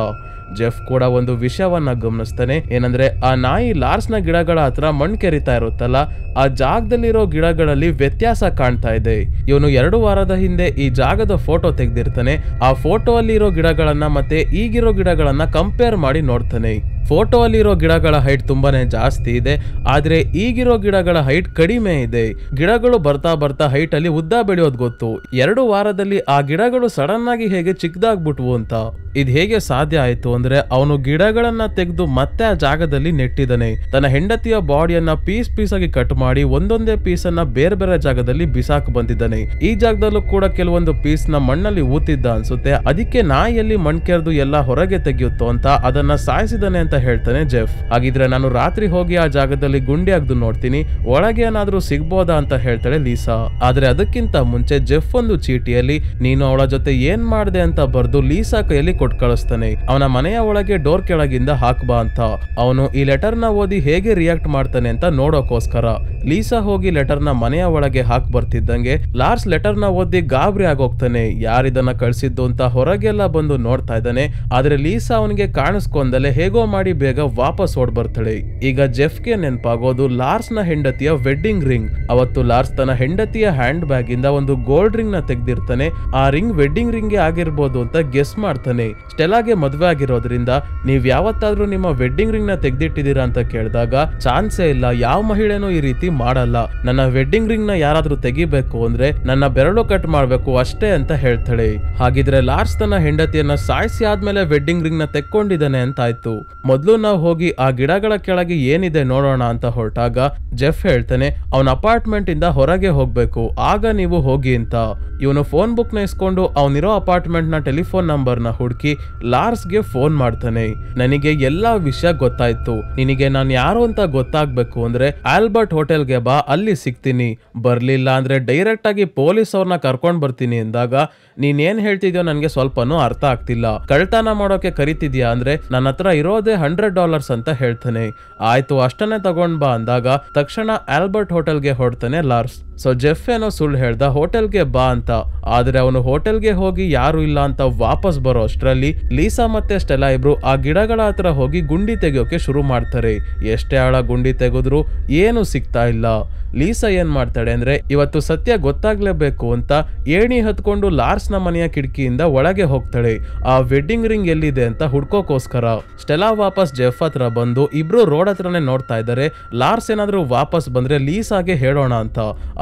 ಜೆಫ್ ಕೂಡ ಒಂದು ವಿಷಯವನ್ನ ಗಮನಿಸ್ತಾನೆ. ಏನಂದ್ರೆ ಆ ನಾಯಿ ಲಾರ್ಸ್ ನ ಗಿಡಗಳ ಹತ್ರ ಮಣ್ಣು ಕೆರಿತಾ ಇರುತ್ತಲ್ಲ, ಆ ಜಾಗದಲ್ಲಿರೋ ಗಿಡಗಳಲ್ಲಿ ವ್ಯತ್ಯಾಸ ಕಾಣ್ತಾ ಇದೆ. ಇವನು 2 ವಾರದ ಹಿಂದೆ ಈ ಜಾಗದ ಫೋಟೋ ತೆಗೆದಿರ್ತಾನೆ. ಆ ಫೋಟೋ ಅಲ್ಲಿ ಇರೋ ಗಿಡಗಳನ್ನ ಮತ್ತೆ ಈಗಿರೋ ಗಿಡಗಳನ್ನ ಕಂಪೇರ್ ಮಾಡಿ ನೋಡ್ತಾನೆ. ಫೋಟೋ ಅಲ್ಲಿರೋ ಗಿಡಗಳ ಹೈಟ್ ತುಂಬಾನೇ ಜಾಸ್ತಿ ಇದೆ, ಆದ್ರೆ ಈಗಿರೋ ಗಿಡಗಳ ಹೈಟ್ ಕಡಿಮೆ ಇದೆ. ಗಿಡಗಳು ಬರ್ತಾ ಬರ್ತಾ ಹೈಟ್ ಅಲ್ಲಿ ಉದ್ದ ಬೆಳೆಯೋದು ಗೊತ್ತು. 2 ವಾರದಲ್ಲಿ ಆ ಗಿಡಗಳು ಸಡನ್ ಆಗಿ ಹೇಗೆ ಚಿಕ್ಕದಾಗ್ಬಿಟ್ವು ಅಂತ. ಇದು ಹೇಗೆ ಸಾಧ್ಯ ಆಯ್ತು ಅಂದ್ರೆ ಅವನು ಗಿಡಗಳನ್ನ ತೆಗೆದು ಮತ್ತೆ ಆ ಜಾಗದಲ್ಲಿ ನೆಟ್ಟಿದ್ದಾನೆ. ತನ್ನ ಹೆಂಡತಿಯ ಬಾಡಿಯನ್ನ ಪೀಸ್ ಪೀಸ್ ಆಗಿ ಕಟ್ ಮಾಡಿ ಒಂದೊಂದೇ ಪೀಸ್ ಅನ್ನ ಬೇರೆ ಬೇರೆ ಜಾಗದಲ್ಲಿ ಬಿಸಾಕ್ ಬಂದಿದ್ದಾನೆ. ಈ ಜಾಗದಲ್ಲೂ ಕೂಡ ಕೆಲವೊಂದು ಪೀಸ್ ನ ಮಣ್ಣಲ್ಲಿ ಊತಿದ್ದ ಅನ್ಸುತ್ತೆ. ಅದಕ್ಕೆ ನಾಯಿಯಲ್ಲಿ ಮಣ್ ಕೆರೆದು ಎಲ್ಲ ಹೊರಗೆ ತೆಗೆಯುತ್ತೋ ಅಂತ ಅದನ್ನ ಸಾಯಿಸಿದಾನೆ ಅಂತ ಹೇಳ್ತಾನೆ ಜೆಫ್. ಹಾಗಿದ್ರೆ ನಾನು ರಾತ್ರಿ ಹೋಗಿ ಆ ಜಾಗದಲ್ಲಿ ಗುಂಡಿ ಅಗ್ದು ನೋಡ್ತೀನಿ, ಒಳಗೆ ಏನಾದ್ರೂ ಸಿಗ್ಬೋದಾ ಅಂತ ಹೇಳ್ತಾಳೆ ಲೀಸಾ. ಆದ್ರೆ ಅದಕ್ಕಿಂತ ಮುಂಚೆ ಜೆಫ್ ಒಂದು ಚೀಟಿಯಲ್ಲಿ ನೀನು ಅವಳ ಜೊತೆ ಏನ್ ಮಾಡ್ದೆ ಅಂತ ಬರ್ದು ಲೀಸಾ ಕೈಯಲ್ಲಿ ಕೊಟ್ಟು ಕಳಿಸ್ತಾನೆ. ಅವನ ಮನೆಯ ಒಳಗೆ ಡೋರ್ ಕೆಳಗಿಂದ ಹಾಕ್ಬಾ ಅಂತ. ಅವನು ಈ ಲೆಟರ್ ನ ಓದಿ ಹೇಗೆ ರಿಯಾಕ್ಟ್ ಮಾಡ್ತಾನೆ ಅಂತ ನೋಡೋಕೋಸ್ಕರ ಲೀಸಾ ಹೋಗಿ ಲೆಟರ್ ನ ಮನೆಯ ಒಳಗೆ ಹಾಕ್ ಬರ್ತಿದ್ದಂಗೆ ಲಾರ್ಸ್ ಲೆಟರ್ ನ ಓದಿ ಗಾಬರಿ ಆಗೋಗ್ತಾನೆ. ಯಾರಿದನ್ನ ಕಳ್ಸಿದ್ದು ಅಂತ ಹೊರಗೆಲ್ಲ ಬಂದು ನೋಡ್ತಾ ಇದ್ದಾನೆ. ಆದ್ರೆ ಲೀಸಾ ಅವನಿಗೆ ಕಾಣಿಸ್ಕೊಂಡಲೆ ಹೇಗೋ ಮಾಡಿ ಬೇಗ ವಾಪಸ್ ಓಡ್ ಬರ್ತಾಳೆ. ಈಗ ಜೆಫ್ಗೆ ನೆನಪಾಗೋದು ಲಾರ್ಸ್ ನ ಹೆಂಡತಿಯ ವೆಡ್ಡಿಂಗ್ ರಿಂಗ್. ಅವತ್ತು ಲಾರ್ಸ್ ತನ್ನ ಹೆಂಡತಿಯ ಹ್ಯಾಂಡ್ ಬ್ಯಾಗ್ ಇಂದ ಒಂದು ಗೋಲ್ಡ್ ರಿಂಗ್ ನ ತೆಗ್ದಿರ್ತಾನೆ. ಆ ರಿಂಗ್ ವೆಡ್ಡಿಂಗ್ ರಿಂಗ್ ಆಗಿರ್ಬೋದು ಅಂತ ಗೆಸ್ ಮಾಡ್ತಾನೆ. ಸ್ಟೆಲಾಗೆ ಮದ್ವೆ ಆಗಿರೋದ್ರಿಂದ ನೀವ್ ಯಾವತ್ತಾದ್ರೂ ನಿಮ್ಮ ವೆಡ್ಡಿಂಗ್ ರಿಂಗ್ ನ ತೆಗ್ದಿಟ್ಟಿದೀರಾ ಅಂತ ಕೇಳಿದಾಗ ಚಾನ್ಸೇ ಇಲ್ಲ, ಯಾವ ಮಹಿಳೆನೂ ಈ ರೀತಿ ಮಾಡಲ್ಲ. ನನ್ನ ವೆಡ್ಡಿಂಗ್ ರಿಂಗ್ ನ ಯಾರಾದ್ರೂ ತೆಗಿಬೇಕು ಅಂದ್ರೆ ನನ್ನ ಬೆರಳು ಕಟ್ ಮಾಡ್ಬೇಕು ಅಷ್ಟೇ ಅಂತ ಹೇಳ್ತಾಳೆ. ಹಾಗಿದ್ರೆ ಲಾರ್ಸ್ ತನ್ನ ಹೆಂಡತಿಯನ್ನ ಸಾಯಿಸಿ ಆದ್ಮೇಲೆ ವೆಡ್ಡಿಂಗ್ ರಿಂಗ್ ನ ತೆಕ್ಕೊಂಡಿದ್ದಾನೆ ಅಂತ ಆಯ್ತು. ಮೊದ್ಲು ನಾವು ಹೋಗಿ ಆ ಗಿಡಗಳ ಕೆಳಗೆ ಏನಿದೆ ನೋಡೋಣ ಅಂತ ಹೊರಟಾಗ ಜೆಫ್ ಹೇಳ್ತಾನೆ ಅವನ ಅಪಾರ್ಟ್ಮೆಂಟ್ ಇಂದ ಹೊರಗೆ ಹೋಗ್ಬೇಕು, ಆಗ ನೀವು ಹೋಗಿ ಅಂತ. ಇವನು ಫೋನ್ ಬುಕ್ ನ ಇಸ್ಕೊಂಡು ಅವನಿರೋ ಅಪಾರ್ಟ್ಮೆಂಟ್ ನ ಟೆಲಿಫೋನ್ ನಂಬರ್ ನ ಹುಡುಕಿ ಲಾರ್ಸ್ಗೆ ಫೋನ್ ಮಾಡ್ತಾನೆ. ನನಗೆ ಎಲ್ಲಾ ವಿಷಯ ಗೊತ್ತಾಯ್ತು, ನಿನಗೆ ನಾನು ಯಾರು ಅಂತ ಗೊತ್ತಾಗ್ಬೇಕು ಅಂದ್ರೆ ಆಲ್ಬರ್ಟ್ ಹೋಟೆಲ್ಗೆ ಬಾ, ಅಲ್ಲಿ ಸಿಗ್ತೀನಿ. ಬರ್ಲಿಲ್ಲ ಅಂದ್ರೆ ಡೈರೆಕ್ಟ್ ಆಗಿ ಪೊಲೀಸ್ ಅವ್ರನ್ನ ಕರ್ಕೊಂಡ್ ಬರ್ತೀನಿ ಎಂದಾಗ ನೀನೇನ್ ಹೇಳ್ತಿದ್ಯೋ ನನ್ಗೆ ಸ್ವಲ್ಪನೂ ಅರ್ಥ ಆಗ್ತಿಲ್ಲ. ಕಳ್ತನ ಮಾಡೋಕೆ ಕರಿತಿದ್ಯಾ ಅಂದ್ರೆ ನನ್ನ ಹತ್ರ ಇರೋದೇ $100 ಅಂತ ಹೇಳ್ತಾನೆ. ಆಯ್ತು ಅಷ್ಟನ್ನೇ ತಗೊಂಡ್ ಬಾ ಅಂದಾಗ ತಕ್ಷಣ ಆಲ್ಬರ್ಟ್ ಹೋಟೆಲ್ಗೆ ಹೊರಡ್ತಾನೆ ಲಾರ್ಸ್. ಸೊ ಜೆಫ್ ಏನೋ ಸುಳ್ಳು ಹೇಳ್ದ ಹೋಟೆಲ್ಗೆ ಬಾ ಅಂತ. ಆದ್ರೆ ಅವನು ಹೋಟೆಲ್ಗೆ ಹೋಗಿ ಯಾರು ಇಲ್ಲ ಅಂತ ವಾಪಸ್ ಬರೋ ಅಷ್ಟ್ರಲ್ಲಿ ಲೀಸಾ ಮತ್ತೆ ಸ್ಟೆಲಾ ಇಬ್ರು ಆ ಗಿಡಗಳ ಹತ್ರ ಹೋಗಿ ಗುಂಡಿ ತೆಗೆಯೋಕೆ ಶುರು ಮಾಡ್ತಾರೆ. ಎಷ್ಟೇ ಆಳ ಗುಂಡಿ ತೆಗೆದ್ರು ಏನು ಸಿಗ್ತಾ ಇಲ್ಲ. ಲೀಸಾ ಏನ್ ಮಾಡ್ತಾಳೆ ಅಂದ್ರೆ ಇವತ್ತು ಸತ್ಯ ಗೊತ್ತಾಗ್ಲೇಬೇಕು ಅಂತ ಏಣಿ ಹತ್ಕೊಂಡು ಲಾರ್ಸ್ ನ ಮನೆಯ ಕಿಟಕಿಯಿಂದ ಒಳಗೆ ಹೋಗ್ತಾಳೆ. ಆ ವೆಡ್ಡಿಂಗ್ ರಿಂಗ್ ಎಲ್ಲಿದೆ ಅಂತ ಹುಡ್ಕೋಕೋಸ್ಕರ. ಸ್ಟೆಲಾ ವಾಪಸ್ ಜೆಫ್ ಹತ್ರ ಬಂದು ಇಬ್ರು ರೋಡ್ ಹತ್ರನೇ ನೋಡ್ತಾ ಇದ್ದಾರೆ. ಲಾರ್ಸ್ ಏನಾದ್ರೂ ವಾಪಸ್ ಬಂದ್ರೆ ಲೀಸಾಗೆ ಹೇಳೋಣ ಅಂತ.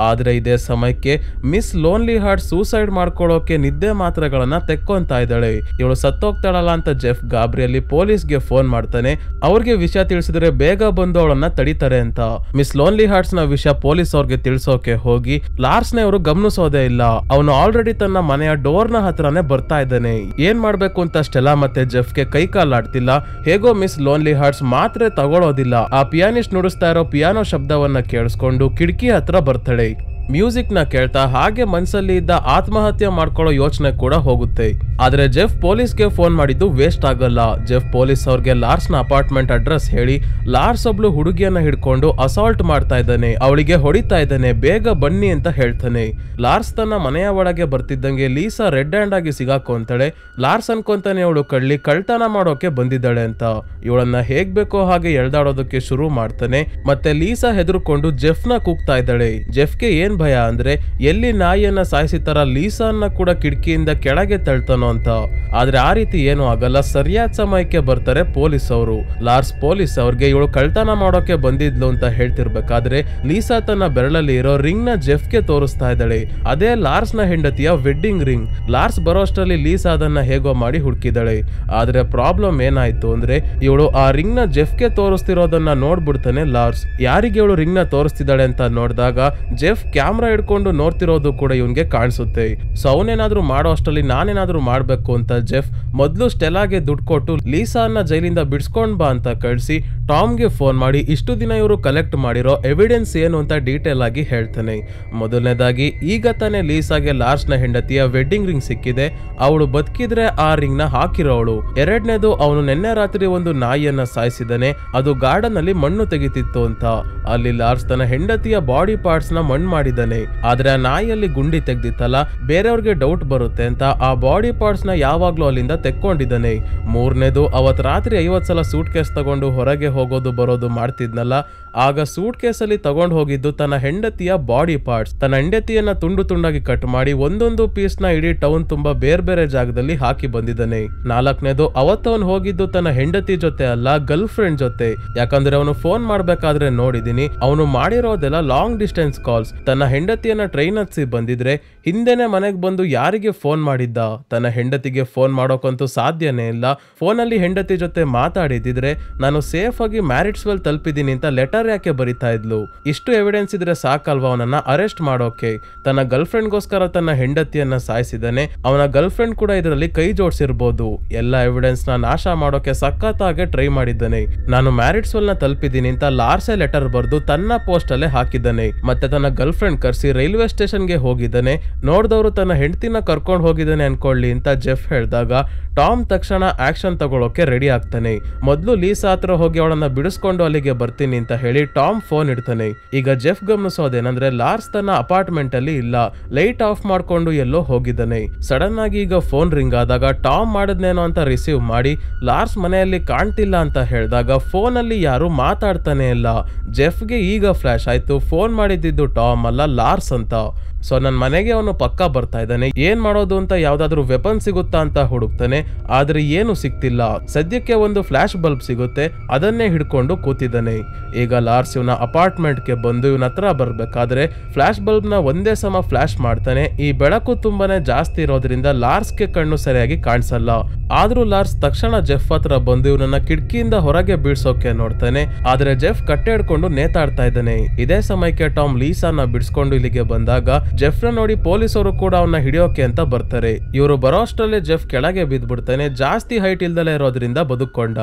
ಆದ್ರೆ ಇದೇ ಸಮಯಕ್ಕೆ ಮಿಸ್ ಲೋನ್ಲಿ ಹಾರ್ಟ್ ಸೂಸೈಡ್ ಮಾಡ್ಕೊಳ್ಳೋಕೆ ನಿದ್ದೆ ಮಾತ್ರೆಗಳನ್ನ ತೆಕ್ಕೊಂತಾ ಇದ್ದಾಳೆ. ಇವಳು ಸತ್ತೋಗ್ತಾಳಲ್ಲ ಅಂತ ಜೆಫ್ ಗಾಬರಿಯಲ್ಲಿ ಪೊಲೀಸ್ಗೆ ಫೋನ್ ಮಾಡ್ತಾನೆ. ಅವ್ರಿಗೆ ವಿಷಯ ತಿಳಿಸಿದ್ರೆ ಬೇಗ ಬಂದು ಅವಳನ್ನ ತಡಿತಾರೆ ಅಂತ. ಮಿಸ್ ಲೋನ್ಲಿ ಹಾರ್ಟ್ಸ್ ನ ವಿಷಯ ಪೊಲೀಸ್ ಅವ್ರಿಗೆ ತಿಳಿಸೋಕೆ ಹೋಗಿ ಲಾರ್ಸ್ ನ ಅವರು ಗಮನಿಸೋದೇ ಇಲ್ಲ. ಅವನು ಆಲ್ರೆಡಿ ತನ್ನ ಮನೆಯ ಡೋರ್ ನ ಹತ್ರನೇ ಬರ್ತಾ ಇದ್ದಾನೆ. ಏನ್ ಮಾಡ್ಬೇಕು ಅಂತ ಸ್ಟೆಲಾ ಮತ್ತೆ ಜೆಫ್ಗೆ ಕೈ ಕಾಲಾಡ್ತಿಲ್ಲ. ಹೇಗೋ ಮಿಸ್ ಲೋನ್ಲಿ ಹಾರ್ಟ್ಸ್ ಮಾತ್ರೆ ತಗೊಳ್ಳೋದಿಲ್ಲ. ಆ ಪಿಯಾನಿಸ್ಟ್ ನುಡಿಸ್ತಾ ಇರೋ ಪಿಯಾನೋ ಶಬ್ದವನ್ನ ಕೇಳಿಸ್ಕೊಂಡು ಕಿಟಕಿ ಹತ್ರ ಬರ್ತಾಳೆ. ಮ್ಯೂಸಿಕ್ ನ ಕೇಳ್ತಾ ಹಾಗೆ ಮನಸ್ಸಲ್ಲಿ ಇದ್ದ ಆತ್ಮಹತ್ಯೆ ಮಾಡ್ಕೊಳ್ಳೋ ಯೋಚನೆ ಕೂಡ ಹೋಗುತ್ತೆ. ಆದ್ರೆ ಜೆಫ್ ಪೊಲೀಸ್ಗೆ ಫೋನ್ ಮಾಡಿದ್ದು ವೇಸ್ಟ್ ಆಗಲ್ಲ. ಜೆಫ್ ಪೊಲೀಸ್ ಅವ್ರಿಗೆ ಲಾರ್ಸ್ ನ ಅಪಾರ್ಟ್ಮೆಂಟ್ ಅಡ್ರೆಸ್ ಹೇಳಿ ಲಾರ್ಸ್ ಒಬ್ಳು ಹುಡುಗಿಯನ್ನ ಹಿಡ್ಕೊಂಡು ಅಸಾಲ್ಟ್ ಮಾಡ್ತಾ ಇದ್ದಾನೆ, ಅವಳಿಗೆ ಹೊಡಿತಾ ಇದ್ದಾನೆ, ಬೇಗ ಬನ್ನಿ ಅಂತ ಹೇಳ್ತಾನೆ. ಲಾರ್ಸ್ ತನ್ನ ಮನೆಯ ಒಳಗೆ ಬರ್ತಿದ್ದಂಗೆ ಲೀಸಾ ರೆಡ್ ಹ್ಯಾಂಡ್ ಆಗಿ ಸಿಗಾಕೊಂತಾಳೆ. ಲಾರ್ಸ್ ಅನ್ಕೊಂತಾನೆ ಅವಳು ಕಳ್ಳಿ ಕಳ್ತನ ಮಾಡೋಕೆ ಬಂದಿದ್ದಾಳೆ ಅಂತ. ಇವಳನ್ನ ಹೇಗ್ ಬೇಕೋ ಹಾಗೆ ಎಳ್ದಾಡೋದಕ್ಕೆ ಶುರು ಮಾಡ್ತಾನೆ. ಮತ್ತೆ ಲೀಸಾ ಹೆದರ್ಕೊಂಡು ಜೆಫ್ ನ ಕೂಗ್ತಾ ಇದ್ದಾಳೆ. ಜೆಫ್ಗೆ ಏನ್ ಭಯ ಅಂದ್ರೆ ಎಲ್ಲಿ ನಾಯಿಯನ್ನ ಸಾಯಿಸಿತಾರ ಲೀಸಾನ್ನ ಕೂಡ ಕಿಟಕಿಯಿಂದ ಕೆಳಗೆ ತಳ್ತಾನೋ ಅಂತ. ಆದ್ರೆ ಆ ರೀತಿ ಏನು ಆಗಲ್ಲ. ಸರಿಯಾದ ಸಮಯಕ್ಕೆ ಬರ್ತಾರೆ ಪೊಲೀಸ್ ಅವರು. ಲಾರ್ಸ್ ಪೊಲೀಸ್ ಅವ್ರಿಗೆ ಇವಳು ಕಳ್ತನ ಮಾಡೋಕೆ ಬಂದಿದ್ಲು ಅಂತ ಹೇಳ್ತಿರ್ಬೇಕಾದ್ರೆ ಲೀಸಾ ತನ್ನ ಬೆರಳಲ್ಲಿ ಇರೋ ರಿಂಗ್ ನ ಜೆಫ್ಗೆ ತೋರಿಸ್ತಾ ಇದ್ದಾಳೆ. ಅದೇ ಲಾರ್ಸ್ ನ ಹೆಂಡತಿಯ ವೆಡ್ಡಿಂಗ್ ರಿಂಗ್. ಲಾರ್ಸ್ ಬರೋಷ್ಟರಲ್ಲಿ ಲೀಸಾ ಅದನ್ನ ಹೇಗೋ ಮಾಡಿ ಹುಡುಕಿದಾಳೆ. ಆದ್ರೆ ಪ್ರಾಬ್ಲಮ್ ಏನಾಯ್ತು ಅಂದ್ರೆ ಇವಳು ಆ ರಿಂಗ್ ನ ಜೆಫ್ಗೆ ತೋರಿಸ್ತಿರೋದನ್ನ ನೋಡ್ಬಿಡ್ತಾನೆ ಲಾರ್ಸ್. ಯಾರಿಗೆ ಇವಳು ರಿಂಗ್ ನ ತೋರಿಸ್ತಿದ್ದಾಳೆ ಅಂತ ನೋಡಿದಾಗ ಜೆಫ್ ಕ್ಯಾಮ್ರಾ ಹಿಡ್ಕೊಂಡು ನೋಡ್ತಿರೋದು ಕೂಡ ಇವನ್ಗೆ ಕಾಣಿಸುತ್ತೆ. ಸೊ ಅವನೇನಾದ್ರೂ ಮಾಡೋ ಅಷ್ಟರಲ್ಲಿ ನಾನೇನಾದ್ರೂ ಮಾಡ್ಬೇಕು ಅಂತ ಜೆಫ್ ಮೊದ್ಲು ಸ್ಟೆಲಾಗೆ ದುಡ್ಡು ಕೊಟ್ಟು ಲೀಸಾನ್ನ ಜೈಲಿಂದ ಬಿಡ್ಸ್ಕೊಂಡ್ ಬಾ ಅಂತ ಕಳಿಸಿ ಟಾಮ್ಗೆ ಫೋನ್ ಮಾಡಿ ಇಷ್ಟು ದಿನ ಇವರು ಕಲೆಕ್ಟ್ ಮಾಡಿರೋ ಎವಿಡೆನ್ಸ್ ಏನು ಅಂತ ಡೀಟೇಲ್ ಆಗಿ ಹೇಳ್ತಾನೆ. ಮೊದಲನೇದಾಗಿ ಈಗ ತಾನೇ ಲೀಸಾಗೆ ಲಾರ್ಸ್ ನ ಹೆಂಡತಿಯ ವೆಡ್ಡಿಂಗ್ ರಿಂಗ್ ಸಿಕ್ಕಿದೆ, ಅವಳು ಬದುಕಿದ್ರೆ ಆ ರಿಂಗ್ ನ ಹಾಕಿರೋವಳು. ಎರಡನೇದು ಅವನು ನಿನ್ನೆ ರಾತ್ರಿ ಒಂದು ನಾಯಿಯನ್ನ ಸಾಯಿಸಿದಾನೆ, ಅದು ಗಾರ್ಡನ್ ಅಲ್ಲಿ ಮಣ್ಣು ತೆಗಿತಿತ್ತು ಅಂತ. ಅಲ್ಲಿ ಲಾರ್ಸ್ ತನ್ನ ಹೆಂಡತಿಯ ಬಾಡಿ ಪಾರ್ಟ್ಸ್ ನ ಮಣ್ಣು ಮಾಡಿದ ಇದ್ದಾನೆ. ಆದ್ರೆ ಆ ನಾಯಿಯಲ್ಲಿ ಗುಂಡಿ ತೆಗ್ದಿತ್ತಲ್ಲ, ಬೇರೆಯವ್ರಿಗೆ ಡೌಟ್ ಬರುತ್ತೆ ಅಂತ ಆ ಬಾಡಿ ಪಾರ್ಟ್ಸ್ ನ ಯಾವಾಗ್ಲೂ ಅಲ್ಲಿಂದ ತೆಕ್ಕೊಂಡಿದ್ದಾನೆ. ಮೂರನೇದು, ಅವತ್ ರಾತ್ರಿ 50 ಸಲ ಸೂಟ್ ಕೇಸ್ ತಗೊಂಡು ಹೊರಗೆ ಹೋಗೋದು ಬರೋದು ಮಾಡ್ತಿದ್ನಲ್ಲ, ಆಗ ಸೂಟ್ ಕೇಸಲ್ಲಿ ತಗೊಂಡು ಹೋಗಿದ್ದು ತನ್ನ ಹೆಂಡತಿಯ ಬಾಡಿ ಪಾರ್ಟ್ಸ್. ತನ್ನ ಹೆಂಡತಿಯನ್ನ ತುಂಡು ತುಂಡಾಗಿ ಕಟ್ ಮಾಡಿ ಒಂದೊಂದು ಪೀಸ್ ನ ಇಡೀ ಟೌನ್ ತುಂಬಾ ಬೇರೆ ಬೇರೆ ಜಾಗದಲ್ಲಿ ಹಾಕಿ ಬಂದಿದ್ದಾನೆ. ನಾಲ್ಕನೇದು, ಅವತ್ತವನು ಹೋಗಿದ್ದು ತನ್ನ ಹೆಂಡತಿ ಜೊತೆ ಅಲ್ಲ, ಗರ್ಲ್ ಫ್ರೆಂಡ್ ಜೊತೆ. ಯಾಕಂದ್ರೆ ಅವನು ಫೋನ್ ಮಾಡ್ಬೇಕಾದ್ರೆ ನೋಡಿದೀನಿ, ಅವನು ಮಾಡಿರೋದೆಲ್ಲ ಲಾಂಗ್ ಡಿಸ್ಟೆನ್ಸ್ ಕಾಲ್ಸ್. ತನ್ನ ಹೆಂಡತಿಯನ್ನ ಟ್ರೈನ್ ಹತ್ಸಿ ಬಂದಿದ್ರೆ ಹಿಂದೆನೆ ಮನೆಗೆ ಬಂದು ಯಾರಿಗೆ ಫೋನ್ ಮಾಡಿದ್ದ? ತನ್ನ ಹೆಂಡತಿಗೆ ಫೋನ್ ಮಾಡೋಕಂತೂ ಸಾಧ್ಯನೇ ಇಲ್ಲ. ಫೋನಲ್ಲಿ ಹೆಂಡತಿ ಜೊತೆ ಮಾತಾಡಿದ್ರೆ ನಾನು ಸೇಫ್ ಆಗಿ ಮ್ಯಾರಿಟ್ಸ್ವೆಲ್ ತಲುಪಿದ್ದೀನಿ ಅಂತ ಲೆಟರ್ ಯಾಕೆ ಬರಿತಾ ಇದ್ಲು? ಇಷ್ಟು ಎವಿಡೆನ್ಸ್ ಇದ್ರೆ ಸಾಕಲ್ವಾ ಅವನನ್ನ ಅರೆಸ್ಟ್ ಮಾಡೋಕೆ? ತನ್ನ ಗರ್ಲ್ ಫ್ರೆಂಡ್ಗೋಸ್ಕರ ತನ್ನ ಹೆಂಡತಿಯನ್ನ ಸಾಯಿಸಿದಾನೆ, ಅವನ ಗರ್ಲ್ ಫ್ರೆಂಡ್ ಕೂಡ ಇದರಲ್ಲಿ ಕೈ ಜೋಡಿಸಿರ್ಬೋದು. ಎಲ್ಲ ಎವಿಡೆನ್ಸ್ ನ ನಾಶ ಮಾಡೋಕೆ ಸಖತ್ತಾಗೆ ಟ್ರೈ ಮಾಡಿದ್ದಾನೆ. ನಾನು ಮ್ಯಾರಿಟ್ಸ್ವೆಲ್ ನ ತಲುಪಿದ್ದೀನಿ ಅಂತ ಲಾರ್ಸೆ ಲೆಟರ್ ಬರೆದು ತನ್ನ ಪೋಸ್ಟ್ ಅಲ್ಲೇ ಹಾಕಿದ್ದಾನೆ. ಮತ್ತೆ ತನ್ನ ಗರ್ಲ್ ಫ್ರೆಂಡ್ ಕರ್ಸಿ ರೈಲ್ವೆ ಸ್ಟೇಷನ್ಗೆ ಹೋಗಿದ್ದಾನೆ. ನೋಡಿದವರು ತನ್ನ ಹೆಂಡತಿನ ಕರ್ಕೊಂಡು ಹೋಗಿದ್ದಾನೆ ಅನ್ಕೊಳ್ಳಿ ಅಂತ ಜೆಫ್ ಹೇಳಿದಾಗ ಟಾಮ್ ತಕ್ಷಣ ಆಕ್ಷನ್ ತಗೊಳ್ಳೋಕೆ ರೆಡಿ ಆಗ್ತಾನೆ. ಮೊದಲು ಲೀಸಾ ಹತ್ರ ಹೋಗಿ ಅವಳನ್ನ ಬಿಡಿಸ್ಕೊಂಡು ಅಲ್ಲಿಗೆ ಬರ್ತೀನಿ ಅಂತ ಹೇಳಿ ಟಾಮ್ ಫೋನ್ ಇಡ್ತಾನೆ. ಈಗ ಜೆಫ್ ಗಮನಿಸೋದೇನಂದ್ರೆ ಲಾರ್ಸ್ ತನ್ನ ಅಪಾರ್ಟ್ಮೆಂಟ್ ಅಲ್ಲಿ ಇಲ್ಲ, ಲೈಟ್ ಆಫ್ ಮಾಡ್ಕೊಂಡು ಎಲ್ಲೋ ಹೋಗಿದ್ದಾನೆ. ಸಡನ್ ಆಗಿ ಈಗ ಫೋನ್ ರಿಂಗ್ ಆದಾಗ ಟಾಮ್ ಮಾಡದ್ನೇನೋ ಅಂತ ರಿಸೀವ್ ಮಾಡಿ ಲಾರ್ಸ್ ಮನೆಯಲ್ಲಿ ಕಾಣ್ತಿಲ್ಲ ಅಂತ ಹೇಳಿದಾಗ ಫೋನ್ ಅಲ್ಲಿ ಯಾರು ಮಾತಾಡ್ತಾನೆ ಇಲ್ಲ. ಜೆಫ್ಗೆ ಈಗ ಫ್ಲಾಶ್ ಆಯ್ತು, ಫೋನ್ ಮಾಡಿದ್ದು ಟಾಮ್ ಅಲ್ಲ ಲಾರ್ಸ್ ಅಂತ. ಸೊ ನನ್ನ ಮನೆಗೆ ಅವನು ಪಕ್ಕ ಬರ್ತಾ ಇದ್ದಾನೆ, ಏನ್ ಮಾಡೋದು ಅಂತ ಯಾವ್ದಾದ್ರು ವೆಪನ್ ಸಿಗುತ್ತಾ ಅಂತ ಹುಡುಕ್ತಾನೆ. ಆದ್ರೆ ಏನು ಸಿಗ್ತಿಲ್ಲ. ಸದ್ಯಕ್ಕೆ ಒಂದು ಫ್ಲಾಶ್ ಬಲ್ಬ್ ಸಿಗುತ್ತೆ, ಅದನ್ನೇ ಹಿಡ್ಕೊಂಡು ಕೂತಿದ್ದಾನೆ. ಈಗ ಲಾರ್ಸ್ ಇವನ ಅಪಾರ್ಟ್ಮೆಂಟ್ ಗೆ ಬಂದು ಇವನ ಹತ್ರ ಬರ್ಬೇಕಾದ್ರೆ ಫ್ಲಾಶ್ ಬಲ್ಬ್ ನ ಒಂದೇ ಸಮ ಫ್ಲಾಶ್ ಮಾಡ್ತಾನೆ. ಈ ಬೆಳಕು ತುಂಬಾನೇ ಜಾಸ್ತಿ ಇರೋದ್ರಿಂದ ಲಾರ್ಸ್ಗೆ ಕಣ್ಣು ಸರಿಯಾಗಿ ಕಾಣಿಸಲ್ಲ. ಆದ್ರೂ ಲಾರ್ಸ್ ತಕ್ಷಣ ಜೆಫ್ ಹತ್ರ ಬಂದು ಇವನನ್ನ ಕಿಟಕಿಯಿಂದ ಹೊರಗೆ ಬೀಳ್ಸೋಕೆ ನೋಡ್ತಾನೆ. ಆದ್ರೆ ಜೆಫ್ ಕಟ್ಟೆ ಹಿಡ್ಕೊಂಡು ನೇತಾಡ್ತಾ ಇದ್ದಾನೆ. ಇದೇ ಸಮಯಕ್ಕೆ ಟಾಮ್ ಲೀಸಾನ ಬಿಡಿಸ್ಕೊಂಡು ಇಲ್ಲಿಗೆ ಬಂದಾಗ ಜೆಫ್ನ ನೋಡಿ ಪೊಲೀಸರು ಕೂಡ ಅವನ್ನ ಹಿಡಿಯೋಕೆ ಅಂತ ಬರ್ತಾರೆ. ಇವರು ಬರೋ ಅಷ್ಟರಲ್ಲೇ ಜೆಫ್ ಕೆಳಗೆ ಬಿದ್ದ್ಬಿಡ್ತಾನೆ. ಜಾಸ್ತಿ ಹೈಟ್ ಇಲ್ದಲೇ ಇರೋದ್ರಿಂದ ಬದುಕೊಂಡ.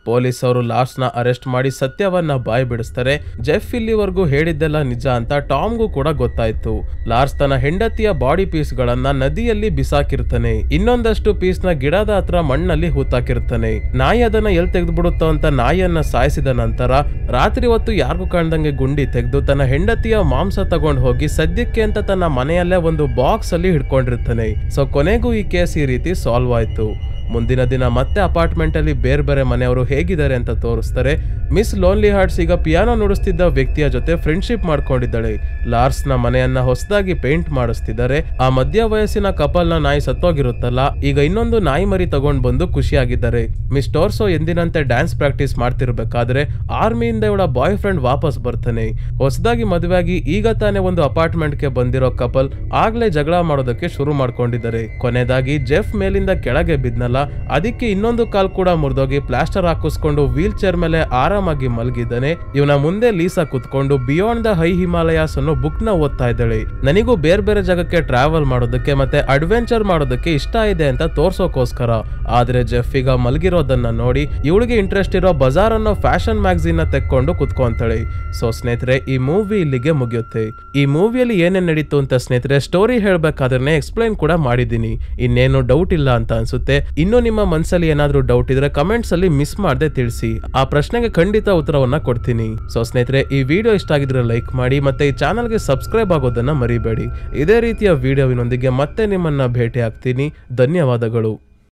ಪೊಲೀಸರು ಲಾರ್ಸ್ನ ಅರೆಸ್ಟ್ ಮಾಡಿ ಸತ್ಯವನ್ನ ಬಾಯಿ ಬಿಡಿಸ್ತಾರೆ. ಜೆಫ್ ಇಲ್ಲಿವರೆಗೂ ಹೇಳಿದ್ದೆಲ್ಲ ನಿಜ ಅಂತ ಟಾಮ್ಗೂ ಕೂಡ ಗೊತ್ತಾಯ್ತು. ಲಾರ್ಸ್ ತನ್ನ ಹೆಂಡತಿಯ ಬಾಡಿ ಪೀಸ್ ಗಳನ್ನ ನದಿಯಲ್ಲಿ ಬಿಸಾಕಿರ್ತಾನೆ. ಇನ್ನೊಂದಷ್ಟು ಪೀಸ್ ನ ಗಿಡದ ಹತ್ರ ಮಣ್ಣಲ್ಲಿ ಹೂತಾಕಿರ್ತಾನೆ. ನಾಯಿ ಅದನ್ನ ಎಲ್ಲಿ ತೆಗೆದ್ಬಿಡುತ್ತೋ ಅಂತ ನಾಯಿಯನ್ನ ಸಾಯಿಸಿದ ನಂತರ ರಾತ್ರಿ ಹೊತ್ತು ಯಾರಿಗೂ ಕಾಣ್ದಂಗೆ ಗುಂಡಿ ತೆಗೆದು ತನ್ನ ಹೆಂಡತಿಯ ಮಾಂಸ ತಗೊಂಡು ಹೋಗಿ ಸದ್ಯಕ್ಕೆ ಅಂತ ತನ್ನ ಮನೆಯಲ್ಲೇ ಒಂದು ಬಾಕ್ಸ್ ಅಲ್ಲಿ ಹಿಡ್ಕೊಂಡಿರ್ತಾನೆ. ಸೊ ಕೊನೆಗೂ ಈ ಕೇಸ್ ಈ ರೀತಿ ಸಾಲ್ವ್ ಆಯ್ತು. ಮುಂದಿನ ದಿನ ಮತ್ತೆ ಅಪಾರ್ಟ್ಮೆಂಟ್ ಅಲ್ಲಿ ಬೇರೆ ಬೇರೆ ಮನೆಯವರು ಹೇಗಿದ್ದಾರೆ ಅಂತ ತೋರಿಸ್ತಾರೆ. ಮಿಸ್ ಲೋನ್ಲಿ ಹಾರ್ಟ್ಸ್ ಈಗ ಪಿಯಾನೋ ನುಡಿಸ್ತಿದ್ದ ವ್ಯಕ್ತಿಯ ಜೊತೆ ಫ್ರೆಂಡ್ಶಿಪ್ ಮಾಡ್ಕೊಂಡಿದ್ದಾಳೆ. ಲಾರ್ಸ್ ನ ಮನೆಯನ್ನ ಹೊಸದಾಗಿ ಪೇಂಟ್ ಮಾಡಿಸ್ತಿದ್ದಾರೆ. ಆ ಮಧ್ಯ ವಯಸ್ಸಿನ ಕಪಲ್ ನ ನಾಯಿ ಸತ್ತೋಗಿರುತ್ತಲ್ಲ, ಈಗ ಇನ್ನೊಂದು ನಾಯಿ ಮರಿ ತಗೊಂಡ್ ಬಂದು ಖುಷಿಯಾಗಿದ್ದಾರೆ. ಮಿಸ್ ಟೋರ್ಸೋ ಎಂದಿನಂತೆ ಡ್ಯಾನ್ಸ್ ಪ್ರಾಕ್ಟೀಸ್ ಮಾಡ್ತಿರ್ಬೇಕಾದ್ರೆ ಆರ್ಮಿಯಿಂದ ಇವಳ ಬಾಯ್ ಫ್ರೆಂಡ್ ವಾಪಸ್ ಬರ್ತಾನೆ. ಹೊಸದಾಗಿ ಮದುವೆಯಾಗಿ ಈಗ ತಾನೇ ಒಂದು ಅಪಾರ್ಟ್ಮೆಂಟ್ ಗೆ ಬಂದಿರೋ ಕಪಲ್ ಆಗ್ಲೇ ಜಗಳ ಮಾಡೋದಕ್ಕೆ ಶುರು ಮಾಡ್ಕೊಂಡಿದ್ದಾರೆ. ಕೊನೆದಾಗಿ ಜೆಫ್ ಮೇಲಿಂದ ಕೆಳಗೆ ಬಿದ್ನಲ್ಲ, ಅದಕ್ಕೆ ಇನ್ನೊಂದು ಕಾಲ್ ಕೂಡ ಮುರಿದೋಗಿ ಪ್ಲಾಸ್ಟರ್ ಹಾಕಿಸ್ಕೊಂಡು ವೀಲ್ ಚೇರ್ ಮೇಲೆ ಆರಾಮಾಗಿ ಮಲಗಿದ್ದಾನೆ. ಇವನ ಮುಂದೆ ಲೀಸಾ ಕುತ್ಕೊಂಡು ಬಿಯಾಂಡ್ ದ ಹೈ ಹಿಮಾಲಯಾಸ್ ಅನ್ನೋ ಬುಕ್ ನ ಓದ್ತಾ ಇದ್ದಾಳೆ. ನನಗೂ ಬೇರೆ ಬೇರೆ ಜಾಗಕ್ಕೆ ಟ್ರಾವೆಲ್ ಮಾಡೋದಕ್ಕೆ ಮತ್ತೆ ಅಡ್ವೆಂಚರ್ ಮಾಡೋದಕ್ಕೆ ಇಷ್ಟ ಇದೆ ಅಂತ ತೋರ್ಸೋಕೋಸ್ಕರ. ಆದ್ರೆ ಜೆಫ್ ಈಗ ಮಲಗಿರೋದನ್ನ ನೋಡಿ ಇವಳಿಗೆ ಇಂಟ್ರೆಸ್ಟ್ ಇರೋ ಬಜಾರ್ ಅನ್ನೋ ಫ್ಯಾಷನ್ ಮ್ಯಾಗಝಿನ್ ನ ತೆಕ್ಕೊಂಡು ಕುತ್ಕೊಂತಾಳೆ. ಸೊ ಸ್ನೇಹಿತರೆ, ಈ ಮೂವಿ ಇಲ್ಲಿಗೆ ಮುಗಿಯುತ್ತೆ. ಈ ಮೂವಿಯಲ್ಲಿ ಏನೇನ್ ನಡೀತು ಅಂತ ಸ್ನೇಹಿತರೆ ಸ್ಟೋರಿ ಹೇಳ್ಬೇಕಾದ್ರೆ ಎಕ್ಸ್ಪ್ಲೈನ್ ಕೂಡ ಮಾಡಿದೀನಿ. ಇನ್ನೇನು ಡೌಟ್ ಇಲ್ಲ ಅಂತ ಅನ್ಸುತ್ತೆ. ಇನ್ನು ನಿಮ್ಮ ಮನಸ್ಸಲ್ಲಿ ಏನಾದ್ರೂ ಡೌಟ್ ಇದ್ರೆ ಕಮೆಂಟ್ಸ್ ಅಲ್ಲಿ ಮಿಸ್ ಮಾಡದೆ ತಿಳಿಸಿ. ಆ ಪ್ರಶ್ನೆಗೆ ಖಂಡಿತ ಉತ್ತರವನ್ನ ಕೊಡ್ತೀನಿ. ಸೊ ಸ್ನೇಹಿತರೆ, ಈ ವಿಡಿಯೋ ಇಷ್ಟ ಆಗಿದ್ರೆ ಲೈಕ್ ಮಾಡಿ ಮತ್ತೆ ಈ ಚಾನಲ್ಗೆ ಸಬ್ಸ್ಕ್ರೈಬ್ ಆಗೋದನ್ನ ಮರಿಬೇಡಿ. ಇದೇ ರೀತಿಯ ವಿಡಿಯೋವಿನೊಂದಿಗೆ ಮತ್ತೆ ನಿಮ್ಮನ್ನ ಭೇಟಿ ಆಗ್ತೀನಿ. ಧನ್ಯವಾದಗಳು.